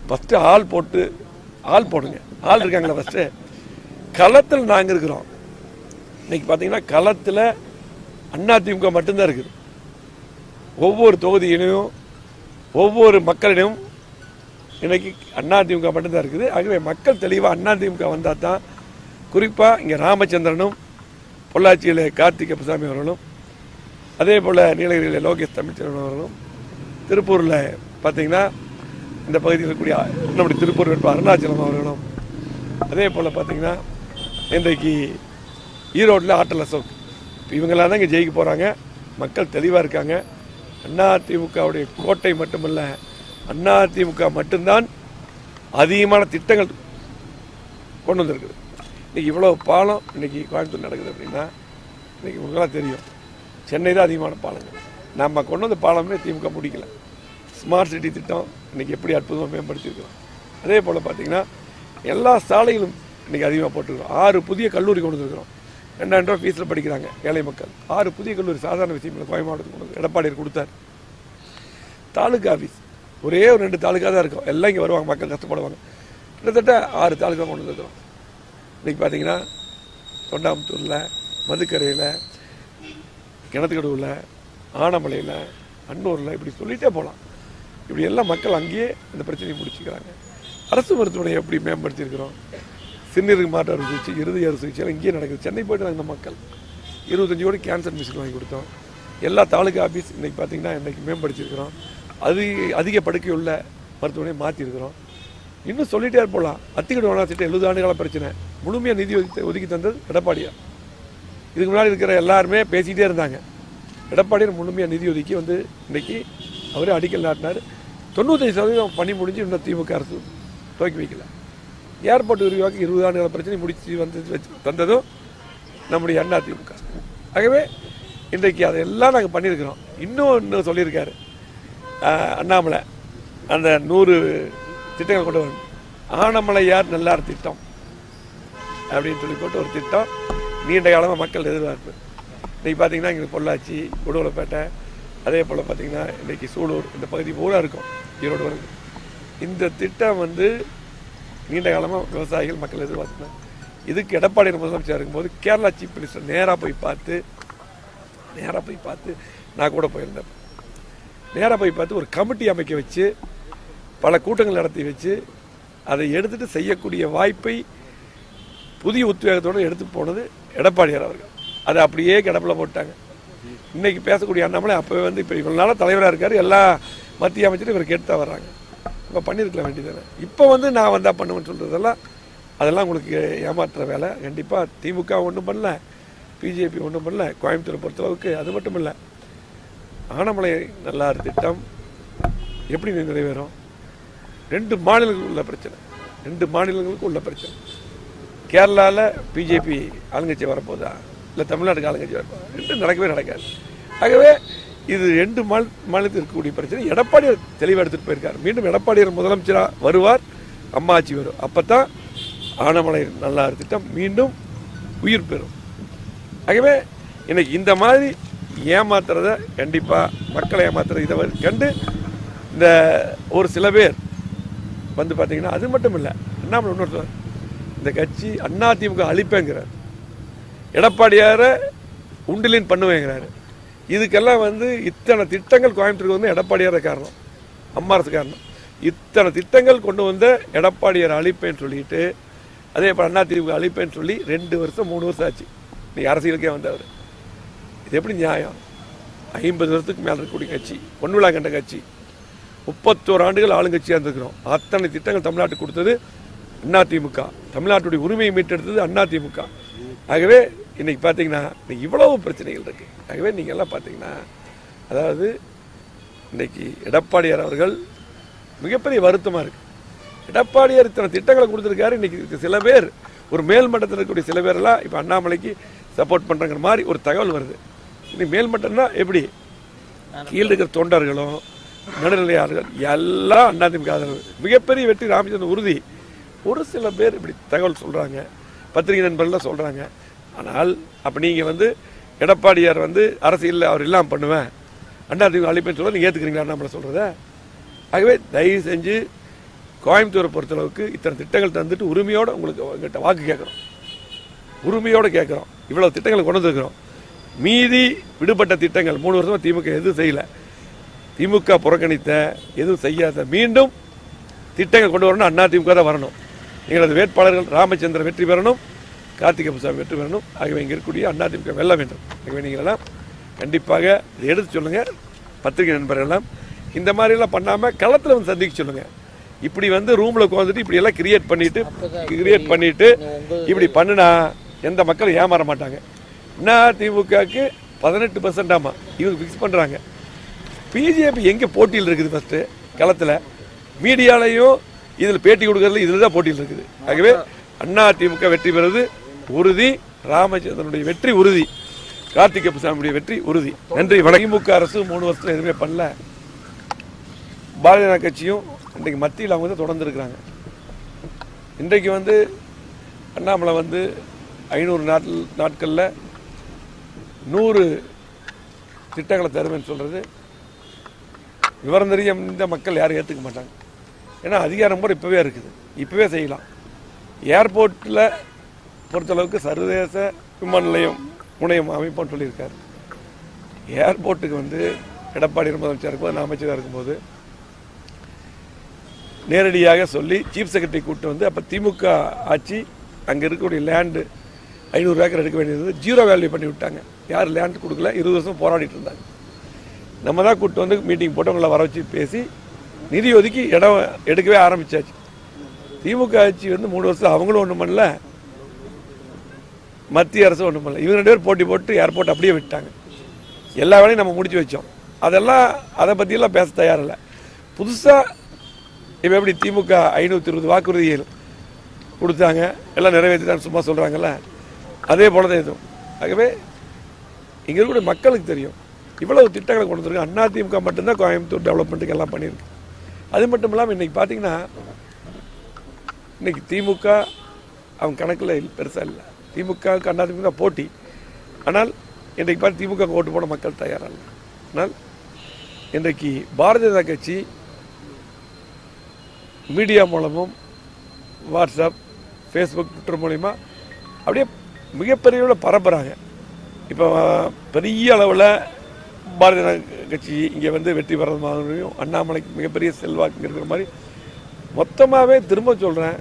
ஃபஸ்ட்டு ஆள் போடுங்க. ஆள் இருக்காங்களா ஃபஸ்ட்டு? களத்தில் நாங்கள் இருக்கிறோம். இன்னைக்கு பார்த்தீங்கன்னா களத்தில் அதிமுக மட்டும்தான் இருக்குது. ஒவ்வொரு தொகுதியிலையும் ஒவ்வொரு மக்களிடம் இன்னைக்கு அதிமுக மட்டும்தான் இருக்குது. ஆகவே மக்கள் தெளிவாக அதிமுக வந்தால் தான், குறிப்பாக இங்கே ராமச்சந்திரனும், பொள்ளாச்சியில் கார்த்திக் அப்பசாமி அவர்களும், அதே போல் நீலகிரியில் லோகேஷ் தமிழ்ச்செல்வன் அவர்களும், திருப்பூரில் பார்த்தீங்கன்னா இந்த பகுதியில் இருக்கக்கூடிய நம்முடைய திருப்பூர் வேட்பாளர் அருணாச்சலம் அவர்களும், அதே போல் பார்த்தீங்கன்னா இன்றைக்கு ஈரோட்டில் ஆட்டல் அசோக், இவங்களாம் தான் இங்கே ஜெயிக்க போகிறாங்க. மக்கள் தெளிவாக இருக்காங்க. அதிமுகவுடைய கோட்டை மட்டுமல்ல, அதிமுக மட்டும்தான் அதிகமான திட்டங்கள் கொண்டு வந்திருக்குது. இன்றைக்கி இவ்வளோ பாலம் இன்றைக்கி கோயம்புத்தூர் நடக்குது அப்படின்னா, இன்றைக்கி உங்களுக்கெல்லாம் தெரியும், சென்னை தான் அதிகமான பாலங்கள். நம்ம கொண்டு வந்த பாலமே திமுக முடிக்கல. ஸ்மார்ட் சிட்டி திட்டம் இன்றைக்கி எப்படி அற்புதமாக மேம்படுத்தியிருக்கிறோம். அதே போல் பார்த்திங்கன்னா எல்லா சாலைகளும் இன்றைக்கி அதிகமாக போட்டுருக்கிறோம். 6 புதிய கல்லூரி கொண்டு வந்துருக்கிறோம். 2000 ரூபா ஃபீஸில் படிக்கிறாங்க ஏழை மக்கள். 6 புதிய கல்லூரி சாதாரண விஷயம் இல்லை. கோவை மாவட்டத்துக்கு கொண்டு எடப்பாடியார் கொடுத்தார். தாலுகா ஆஃபீஸ் ஒரே ஒரு 2 தாலுகா தான் இருக்கும். எல்லாம் இங்கே வருவாங்க, மக்கள் கஷ்டப்படுவாங்க. கிட்டத்தட்ட 6 தாலுகா கொண்டு வந்துருக்கிறோம். இன்றைக்கி பார்த்தீங்கன்னா தொண்டாமுத்தூரில், மதுக்கரையில், கிணத்துக்கடவுல, ஆனமலையில், அன்னூரில், இப்படி சொல்லிகிட்டே போகலாம். இப்படி எல்லாம் மக்கள் அங்கேயே இந்த பிரச்சனையை முடிச்சுக்கிறாங்க. அரசு மருத்துவமனை எப்படி மேம்படுத்தியிருக்கிறோம். சிறுநீருக்கு மாற்று அறுவை சிகிச்சை, இறுதி அறுவை சிகிச்சைலாம் இங்கேயே நடக்குது. சென்னை போய்ட்டு நாங்கள் மக்கள் 25 கோடி கேன்சர் மிஷின் வாங்கி கொடுத்தோம். எல்லா தாலுகா ஆஃபீஸ் இன்றைக்கி பார்த்திங்கன்னா இன்றைக்கி மேம்படுத்தியிருக்கிறோம். அதிக படுக்கை உள்ள மருத்துவமனையை மாற்றிருக்கிறோம். இன்னும் சொல்லிகிட்டே போகலாம். அத்திக்கடை வேணா திட்டம் 70 ஆண்டுகால பிரச்சனை முழுமையாக நிதி ஒதுக்கி தந்தது எடப்பாடியார். இதுக்கு முன்னாடி இருக்கிற எல்லாருமே பேசிக்கிட்டே இருந்தாங்க. எடப்பாடியார் முழுமையாக நிதி ஒதுக்கி வந்து இன்றைக்கி அவரே அடிக்கல் நாட்டினார். 95% பணி முடிஞ்சு இன்னும் திமுக அரசு துவக்கி வைக்கல. ஏர்போர்ட் விரிவாக்க 20 ஆண்டுகால பிரச்சனை முடிச்சு வந்து தந்ததும் நம்முடைய அதிமுக. ஆகவே இன்றைக்கு அதெல்லாம் நாங்கள் பண்ணியிருக்கிறோம். இன்னும் சொல்லியிருக்காரு அண்ணாமலை, அந்த 100 திட்டங்கள் கொண்டு வரணும். ஆனமலையார் நல்லார் திட்டம் அப்படின்னு சொல்லி போட்டு ஒரு திட்டம் நீண்ட காலமாக மக்கள் எதிர்பார்ப்பு. இன்றைக்கி பார்த்தீங்கன்னா இங்கே பொள்ளாச்சி, உடுமலைப்பேட்டை, அதே போல் பார்த்தீங்கன்னா இன்றைக்கி சூலூர், இந்த பகுதி பூரா இருக்கும், ஈரோடு வருது. இந்த திட்டம் வந்து நீண்ட காலமாக விவசாயிகள் மக்கள் எதிர்பார்த்துனாங்க. இதுக்கு எடப்பாடி முதலமைச்சர் இருக்கும்போது கேரளா சீஃப் மினிஸ்டர் நேராக போய் பார்த்து நான் கூட போயிருந்தேன். நேராக போய் பார்த்து ஒரு கமிட்டி அமைக்க வச்சு பல கூட்டங்கள் நடத்தி வச்சு அதை எடுத்துகிட்டு செய்யக்கூடிய வாய்ப்பை புதிய உத்வேகத்தோடு எடுத்து போனது எடப்பாடியார் அவர்கள். அதை அப்படியே கிடப்பில் போட்டாங்க. இன்றைக்கி பேசக்கூடிய அண்ணாமலை அப்போவே வந்து இப்போ இவ்வளோ நாளாக தலைவராக இருக்கார், எல்லா மத்திய அமைச்சரும் இவர் கேட்டு தான் வர்றாங்க. இப்போ பண்ணியிருக்கலாம் வேண்டியதானே. இப்போ வந்து நான் வந்தால் பண்ணுவேன்னு சொல்கிறதெல்லாம் அதெல்லாம் உங்களுக்கு ஏமாற்றுற வேலை. கண்டிப்பாக திமுக ஒன்றும் பண்ணல, பிஜேபி ஒன்றும் பண்ணல. கோயம்புத்தூரை பொறுத்தளவுக்கு அது மட்டும் இல்லை, ஆனமலை நல்லார் திட்டம் எப்படி நிறைவேறும்? 2 மாநிலங்களுக்கு உள்ள பிரச்சனை. கேரளாவில் பிஜேபி ஆளுங்கட்சி வரப்போதா, இல்லை தமிழ்நாட்டுக்கு ஆளுங்கட்சி வரப்போதா? 2 நடக்காது. ஆகவே இது 2 மாநிலத்தில் இருக்கக்கூடிய பிரச்சனை. எடப்பாடியார் தெளிவாக எடுத்துகிட்டு போயிருக்கார். மீண்டும் எடப்பாடியார் முதலமைச்சராக வருவார், அம்மா ஆட்சி வரும். அப்போ தான் ஆனமலை நல்லார் திட்டம் மீண்டும் உயிர் பெறும். ஆகவே இன்னைக்கு இந்த மாதிரி ஏமாத்துறத, கண்டிப்பாக மக்களை ஏமாத்துறது இதை கண்டு இந்த ஒரு சில பேர் வந்து பார்த்தீங்கன்னா, அது மட்டும் இல்லை, அண்ணாமலை இன்னொரு இந்த கட்சி அதிமுக அழிப்பேங்கிறார், எடப்பாடியாரை உண்டிலின் பண்ணுவேங்கிறாரு. இதுக்கெல்லாம் வந்து இத்தனை திட்டங்கள் கோயம்புத்தூருக்கு வந்து எடப்பாடியார காரணம், அம்மா அரசு காரணம். இத்தனை திட்டங்கள் கொண்டு வந்த எடப்பாடியார் அழிப்பேன்னு சொல்லிட்டு, அதே போல் அதிமுக அழிப்பேன்னு சொல்லி 2 வருஷம் 3 வருஷம் ஆச்சு நீ அரசியலுக்கே வந்தவர். இது எப்படி நியாயம்? 50 வருஷத்துக்கு மேலே இருக்கக்கூடிய கட்சி, பொன்விழா கண்ட கட்சி, 31 ஆண்டுகள் ஆளுங்கட்சியாக இருந்திருக்கிறோம். அத்தனை திட்டங்கள் தமிழ்நாட்டுக்கு கொடுத்தது அதிமுக. தமிழ்நாட்டுடைய உரிமையை மீட்டெடுத்தது அதிமுக. ஆகவே இன்னைக்கு பார்த்தீங்கன்னா இவ்வளவு பிரச்சனைகள் இருக்கு. ஆகவே நீங்கள் எல்லாம் பார்த்தீங்கன்னா, அதாவது இன்னைக்கு எடப்பாடியார் அவர்கள் மிகப்பெரிய வருத்தமாக இருக்கு. எடப்பாடியார் இத்தனை திட்டங்களை கொடுத்துருக்காரு. இன்னைக்கு சில பேர், ஒரு மேல்மட்டத்தில் இருக்கக்கூடிய சில பேரெல்லாம் இப்போ அண்ணாமலைக்கு சப்போர்ட் பண்ணுறங்கிற மாதிரி ஒரு தகவல் வருது. இன்னைக்கு மேல்மட்டம்னா எப்படி? கீழே இருக்கிற தொண்டர்களும் நடுநிலையாளர்கள் எல்லாம் அதிமுக ஆதரவு. மிகப்பெரிய வெற்றி ராமச்சந்திரன் உறுதி. ஒரு சில பேர் இப்படி தகவல் சொல்கிறாங்க, பத்திரிகை நண்பர்கள்லாம் சொல்கிறாங்க. ஆனால் அப்போ நீங்கள் வந்து எடப்பாடியார் வந்து அரசியலில் அவர் இல்லாமல் பண்ணுவேன், அதிமுக அழிப்பேன்னு சொல்ல நீங்கள் ஏற்றுக்கிறீங்களா நம்மளை சொல்கிறத? ஆகவே தயவு செஞ்சு கோயம்புத்தூரை பொறுத்தளவுக்கு இத்தனை திட்டங்கள் தந்துட்டு உரிமையோடு உங்களுக்கு உங்கள்கிட்ட வாக்கு கேட்குறோம், உரிமையோடு கேட்குறோம். இவ்வளோ திட்டங்களை கொண்டு வந்துருக்கிறோம். மீதி விடுபட்ட திட்டங்கள் 3 வருஷமாக திமுக எதுவும் செய்யலை. திமுக புறக்கணித்த எதுவும் செய்யாத மீண்டும் திட்டங்கள் கொண்டு வரணும். அதிமுக தான் வரணும். எங்களது வேட்பாளர்கள் ராமச்சந்திரன் வெற்றி பெறணும், கார்த்திகை புசாமி வெற்றி பெறணும். ஆகவே இங்கே இருக்கக்கூடிய அதிமுக வெல்ல வேண்டும். ஆகவே நீங்களெல்லாம் கண்டிப்பாக இதை எடுத்து சொல்லுங்கள். பத்திரிகை நண்பர்கள்லாம் இந்த மாதிரிலாம் பண்ணாமல் களத்தில் வந்து சந்திக்க சொல்லுங்கள். இப்படி வந்து ரூமில் உட்காந்துட்டு இப்படி எல்லாம் கிரியேட் பண்ணிட்டு இப்படி பண்ணுனா எந்த மக்களும் ஏமாற மாட்டாங்க. அதிமுகவுக்கு 18% இவங்க ஃபிக்ஸ் பண்ணுறாங்க. பிஜேபி எங்கே போட்டியில் இருக்குது? ஃபஸ்ட்டு களத்தில் மீடியாலையும் இதில் பேட்டி கொடுக்கறதுல இதில் தான் போட்டியில் இருக்குது. ஆகவே அதிமுக வெற்றி பெறுவது உறுதி. ராமச்சந்திரனுடைய வெற்றி உறுதி. கார்த்திகை புசாமியுடைய வெற்றி உறுதி. நன்றி. திமுக அரசு 3 வருஷத்தில் எதுவுமே பண்ணல. பாரதிய ஜனதா கட்சியும் இன்றைக்கு மத்தியில் அவங்க தான் தொடர்ந்து இருக்கிறாங்க. இன்றைக்கு வந்து அண்ணாமலை வந்து 500 நாட்களில் 100 திட்டங்களை தருவேன்னு சொல்கிறது விவரம் தெரியாத மக்கள் யாரும் ஏற்றுக்க மாட்டாங்க. ஏன்னா அதிகாரம் கூட இப்போவே இருக்குது, இப்போவே செய்யலாம். ஏர்போர்ட்டில் பொறுத்தளவுக்கு சர்வதேச விமான நிலையம் முனையம் அமைப்போன்னு சொல்லியிருக்காரு. ஏர்போர்ட்டுக்கு வந்து எடப்பாடி முதலமைச்சர் இருக்கும்போது, நான் அமைச்சராக இருக்கும்போது நேரடியாக சொல்லி சீஃப் செக்ரட்டரி கூப்பிட்டு வந்து அப்போ திமுக ஆட்சி அங்கே இருக்கக்கூடிய லேண்டு 500 ஏக்கர் எடுக்க வேண்டியது 0 வேல்யூ பண்ணி விட்டாங்க. யார் லேண்ட் கொடுக்கல, 20 வருஷம் போராடிட்டு இருந்தாங்க. நம்ம தான் கூப்பிட்டு வந்து மீட்டிங் போட்டு அவங்கள வர வச்சு பேசி நிதி ஒதுக்கி இடம் எடுக்கவே ஆரம்பித்தாச்சு. திமுக ஆட்சி வந்து 3 வருஷம் அவங்களும் ஒன்றும் பண்ணல, மத்திய அரசு ஒன்றும் பண்ணல. இவங்க 2 பேர் போட்டி போட்டு ஏர்போர்ட் அப்படியே விட்டாங்க. எல்லா வேலையும் நம்ம முடிச்சு வச்சோம். அதெல்லாம் அதை பற்றியெல்லாம் பேச தயாரில்லை. புதுசாக இப்போ எப்படி திமுக 520 வாக்குறுதிகள் கொடுத்தாங்க, எல்லாம் நிறைவேற்றிட்டான்னு சும்மா சொல்கிறாங்கல்ல, அதே போல தான் எதுவும். ஆகவே இங்கே இருக்கக்கூடிய மக்களுக்கு தெரியும் இவ்வளவு திட்டங்களை கொண்டு வந்துருக்கு. அதிமுக மட்டும்தான் கோயம்புத்தூர் டெவலப்மெண்ட்டுக்கு எல்லாம் பண்ணியிருக்கு. அது மட்டும் இல்லாமல் இன்றைக்கி பார்த்தீங்கன்னா இன்றைக்கி திமுக அவங்க கணக்கில் பெருசாக இல்லை. திமுகவுக்கு அதிமுக போட்டி. ஆனால் இன்றைக்கு பார்த்து திமுக ஓட்டு போட மக்கள் தயாராக இல்லை. ஆனால் இன்றைக்கு பாரதிய ஜனதா கட்சி மீடியா மூலமும் வாட்ஸ்அப், ஃபேஸ்புக், ட்விட்டர் மூலிமா அப்படியே மிகப்பெரிய பரப்புகிறாங்க. இப்போ பெரிய அளவில் பாரதிய ஜனதா கட்சி இங்கே வந்து வெற்றி பெறது மாதிரியும் அண்ணாமலைக்கு மிகப்பெரிய செல்வாக்கு இருக்கிற மாதிரி மொத்தமாகவே திரும்ப சொல்கிறேன்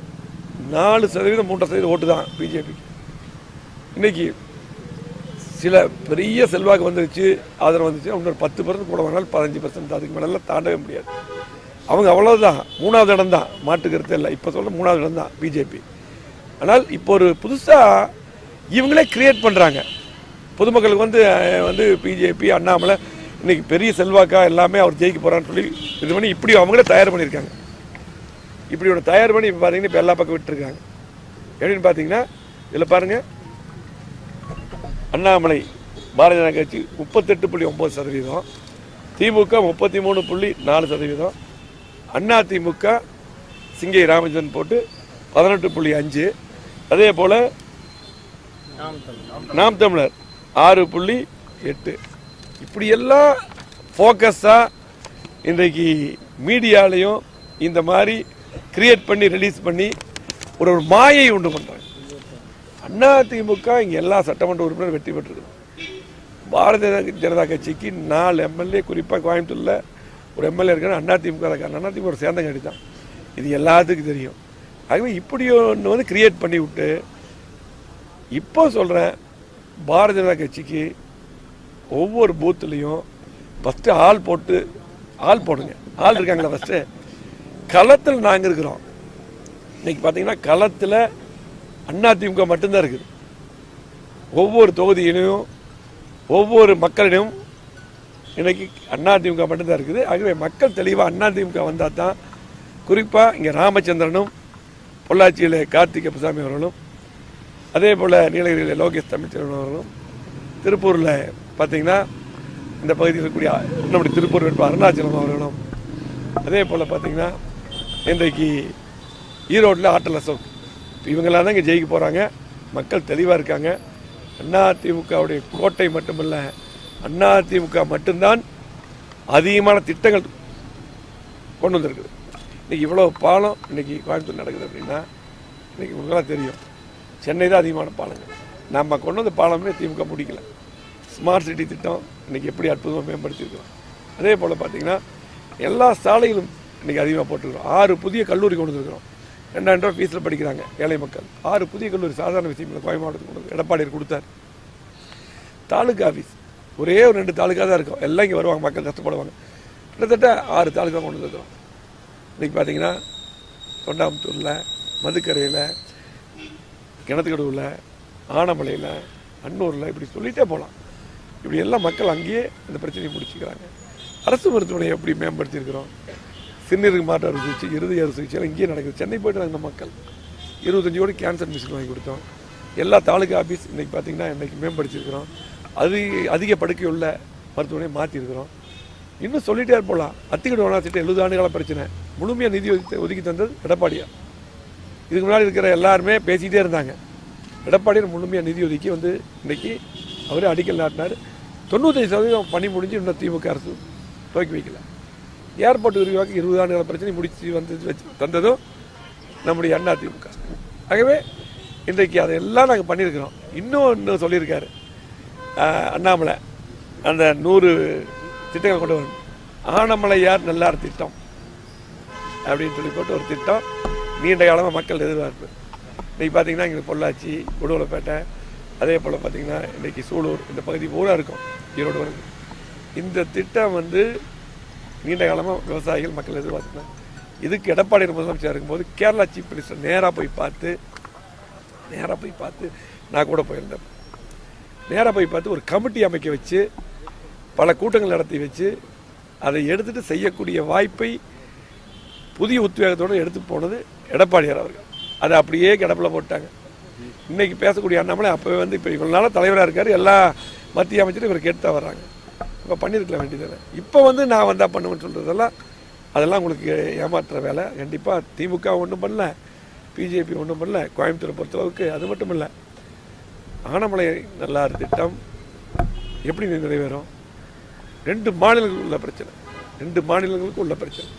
4% 3% ஓட்டு தான் பிஜேபிக்கு. இன்றைக்கி சில பெரிய செல்வாக்கு வந்துருச்சு, ஆதரவு வந்துச்சு. இன்னொரு 10% கூட வேணாலும் 15%, அதுக்கு மேலே தாண்டவே முடியாது. அவங்க அவ்வளோதான், 3வது இடம் தான், மாட்டுக்கிறது இல்லை. இப்போ சொல்ல 3வது இடம் தான் பிஜேபி. ஆனால் இப்போ ஒரு புதுசாக இவங்களே கிரியேட் பண்ணுறாங்க. பொதுமக்களுக்கு வந்து பிஜேபி அண்ணாமலை இன்னைக்கு பெரிய செல்வாக்கா எல்லாமே அவர் ஜெயிக்க போகிறான்னு சொல்லி இது பண்ணி இப்படி அவங்களே தயார் பண்ணியிருக்காங்க. இப்படி ஒரு தயார் பண்ணி இப்போ பார்த்தீங்கன்னா இப்போ எல்லா பக்கம் விட்டுருக்காங்க. எப்படின்னு பார்த்தீங்கன்னா இதில் பாருங்கள், அண்ணாமலை பாரதிய ஜனதா கட்சி 38.9%, திமுக 33.4%, அதிமுக சிங்கை ராமச்சந்திரன் போட்டு 18.5%, அதே போல் நாம் தமிழர் 6.8%. இப்படியெல்லாம் ஃபோக்கஸாக இன்றைக்கு மீடியாலையும் இந்த மாதிரி கிரியேட் பண்ணி ரிலீஸ் பண்ணி ஒரு மாயை உண்டு பண்ணுறாங்க. அதிமுக இங்கே எல்லா சட்டமன்ற உறுப்பினரும் வெற்றி பெற்றிருக்கு. பாரதிய ஜனதா கட்சிக்கு 4 எம்எல்ஏ, குறிப்பாக கோயம்புத்தூரில் ஒரு எம்எல்ஏ இருக்காரு அதிமுக இருக்காரு. அதிமுக ஒரு சேர்ந்தங்காடி தான், இது எல்லாத்துக்கும் தெரியும். ஆகவே இப்படி ஒன்று வந்து கிரியேட் பண்ணி விட்டு இப்போ சொல்கிறேன், பாரதிய ஜனதா கட்சிக்கு ஒவ்வொரு பூத்துலேயும் ஃபஸ்ட்டு ஆள் போடுங்க. ஆள் இருக்காங்களா ஃபஸ்ட்டு களத்தில் நாங்கள் இருக்கிறோம். இன்னைக்கு பார்த்தீங்கன்னா களத்தில் அதிமுக மட்டும்தான் இருக்குது. ஒவ்வொரு தொகுதியிலையும் ஒவ்வொரு மக்களிடம் இன்னைக்கு அதிமுக மட்டும்தான் இருக்குது. ஆகவே மக்கள் தெளிவாக அதிமுக வந்தால் தான், குறிப்பாக இங்கே ராமச்சந்திரனும், பொள்ளாச்சியில் கார்த்திகை புசாமி அவர்களும், அதே போல் நீலகிரியில் லோகேஷ் தமிழ்ச்செல்வன் அவர்களும், திருப்பூரில் பார்த்தீங்கன்னா இந்த பகுதியில் இருக்கக்கூடிய நம்முடைய திருப்பூர் வேட்பாளர் அருணாச்சலம் அவர்களும் அதே போல் பார்த்தீங்கன்னா இன்றைக்கு ஈரோட்டில் ஆட்டல் அசோக் இவங்களாம் தான் இங்கே ஜெயிக்க போகிறாங்க. மக்கள் தெளிவாக இருக்காங்க. அதிமுகவுடைய கோட்டை மட்டுமல்ல, அதிமுக மட்டும்தான் அதிகமான திட்டங்கள் கொண்டு வந்திருக்குது. இன்றைக்கி இவ்வளோ பாலம் இன்றைக்கி கோயம்புத்தூர் நடக்குது அப்படின்னா இன்றைக்கி உங்களுக்கெல்லாம் தெரியும், சென்னை தான் அதிகமான பாலங்கள். நம்ம கொண்டு வந்த பாலமே திமுக முடிக்கல. ஸ்மார்ட் சிட்டி திட்டம் இன்றைக்கி எப்படி அற்புதமாக மேம்படுத்தியிருக்கிறோம். அதே போல் பார்த்திங்கன்னா எல்லா சாலைகளும் இன்றைக்கி அதிகமாக போட்டுருக்கிறோம். 6 புதிய கல்லூரி கொண்டு வந்துருக்கிறோம். 2000 ரூபா ஃபீஸில் படிக்கிறாங்க ஏழை மக்கள். 6 புதிய கல்லூரி சாதாரண விஷயம் இல்லை. கோயம்பு மாவட்டத்துக்கு கொண்டு எடப்பாடியார் கொடுத்தார். தாலுக்கா ஆஃபீஸ் ஒரே ஒரு 2 தாலுக்கா தான் இருக்கும். எல்லாம் இங்கே வருவாங்க, மக்கள் கஷ்டப்படுவாங்க. கிட்டத்தட்ட 6 தாலுக்கா கொண்டு வந்துருக்கிறோம். இன்றைக்கி பார்த்தீங்கன்னா தொண்டாமுத்தூரில், மதுக்கரையில், கிணத்துக்கடவுல, ஆனமலையில், அன்னூரில் இப்படி சொல்லிகிட்டே போகலாம். இப்படி எல்லாம் மக்கள் அங்கேயே இந்த பிரச்சனையை முடிச்சுக்கிறாங்க. அரசு மருத்துவமனையை எப்படி மேம்படுத்தியிருக்கிறோம். சிறுநீருக்கு மாற்று அறுவை சிகிச்சை, இருதய அறுவை சிகிச்சை இங்கேயே நடக்குது. சென்னை போய்ட்டு நாங்கள் மக்கள் 25 கோடி கேன்சர் மிஷின் வாங்கி கொடுத்தோம். எல்லா தாலுக்கா ஆஃபீஸ் இன்றைக்கி பார்த்திங்கன்னா இன்றைக்கி மேம்படுத்தியிருக்கிறோம். அதிக படுக்கை உள்ள மருத்துவமனையை மாற்றிருக்கிறோம். இன்னும் சொல்லிகிட்டே போகலாம். அத்திக்கடு வனாசிட்டு 70 ஆண்டுகால பிரச்சனை முழுமையாக நிதி ஒதுக்கி தந்தது எடப்பாடியார். இதுக்கு முன்னாடி இருக்கிற எல்லாருமே பேசிக்கிட்டே இருந்தாங்க. எடப்பாடியார் முழுமையாக நிதி ஒதுக்கி வந்து இன்றைக்கி அவரே அடிக்கல் நாட்டினார். 95% பணி முடிஞ்சு இன்னும் திமுக அரசு துவக்கி வைக்கல. ஏர்போர்ட் விரிவாக்க 20 ஆண்டுகால பிரச்சனை முடிச்சு வந்து வச்சு தந்ததும் நம்முடைய அதிமுக. ஆகவே இன்றைக்கு அதையெல்லாம் நாங்கள் பண்ணியிருக்கிறோம். இன்னும் சொல்லியிருக்காரு அண்ணாமலை, அந்த 100 திட்டங்கள் கொண்டு வரணும். ஆனமலையார் நல்லார் திட்டம் அப்படின்னு சொல்லி போட்டு ஒரு திட்டம் நீண்ட காலமாக மக்கள் எதிர்பார்ப்பு. இன்றைக்கி பார்த்தீங்கன்னா இங்கே பொள்ளாச்சி, உடுமலைப்பேட்டை, அதே போல் பார்த்திங்கன்னா இன்றைக்கி சூலூர் இந்த பகுதி பூரா இருக்கும், ஈரோடு வரைக்கும். இந்த திட்டம் வந்து நீண்ட காலமாக விவசாயிகள் மக்கள் எதிர்பார்த்துனாங்க. இதுக்கு எடப்பாடி முதலமைச்சர் இருக்கும்போது கேரளா சீஃப் மினிஸ்டர் நேராக போய் பார்த்து நான் கூட போயிருந்தேன். நேராக போய் பார்த்து ஒரு கமிட்டி அமைக்க வச்சு பல கூட்டங்கள் நடத்தி வச்சு அதை எடுத்துகிட்டு செய்யக்கூடிய வாய்ப்பை புதிய உத்வேகத்தோடு எடுத்து போனது எடப்பாடியார் அவர்கள். அதை அப்படியே கிடப்பில் போட்டாங்க. இன்றைக்கி பேசக்கூடிய அண்ணாமலை அப்போவே வந்து இப்போ இவ்வளோ நாளாக தலைவராக இருக்கார், எல்லா மத்திய அமைச்சரும் இவருக்கு எடுத்து வர்றாங்க. இப்போ பண்ணியிருக்க வேண்டியது. இப்போ வந்து நான் வந்தால் பண்ணுவேன்னு சொல்கிறதெல்லாம் அதெல்லாம் உங்களுக்கு ஏமாற்றுற வேலை. கண்டிப்பாக திமுக ஒன்றும் பண்ணல, பிஜேபி ஒன்றும் பண்ணல. கோயம்புத்தூரை பொறுத்தளவுக்கு அது மட்டும் இல்லை, ஆனமலை நல்லார் திட்டம் எப்படி நிறைவேறும்? 2 மாநிலங்களுக்கு உள்ள பிரச்சனை.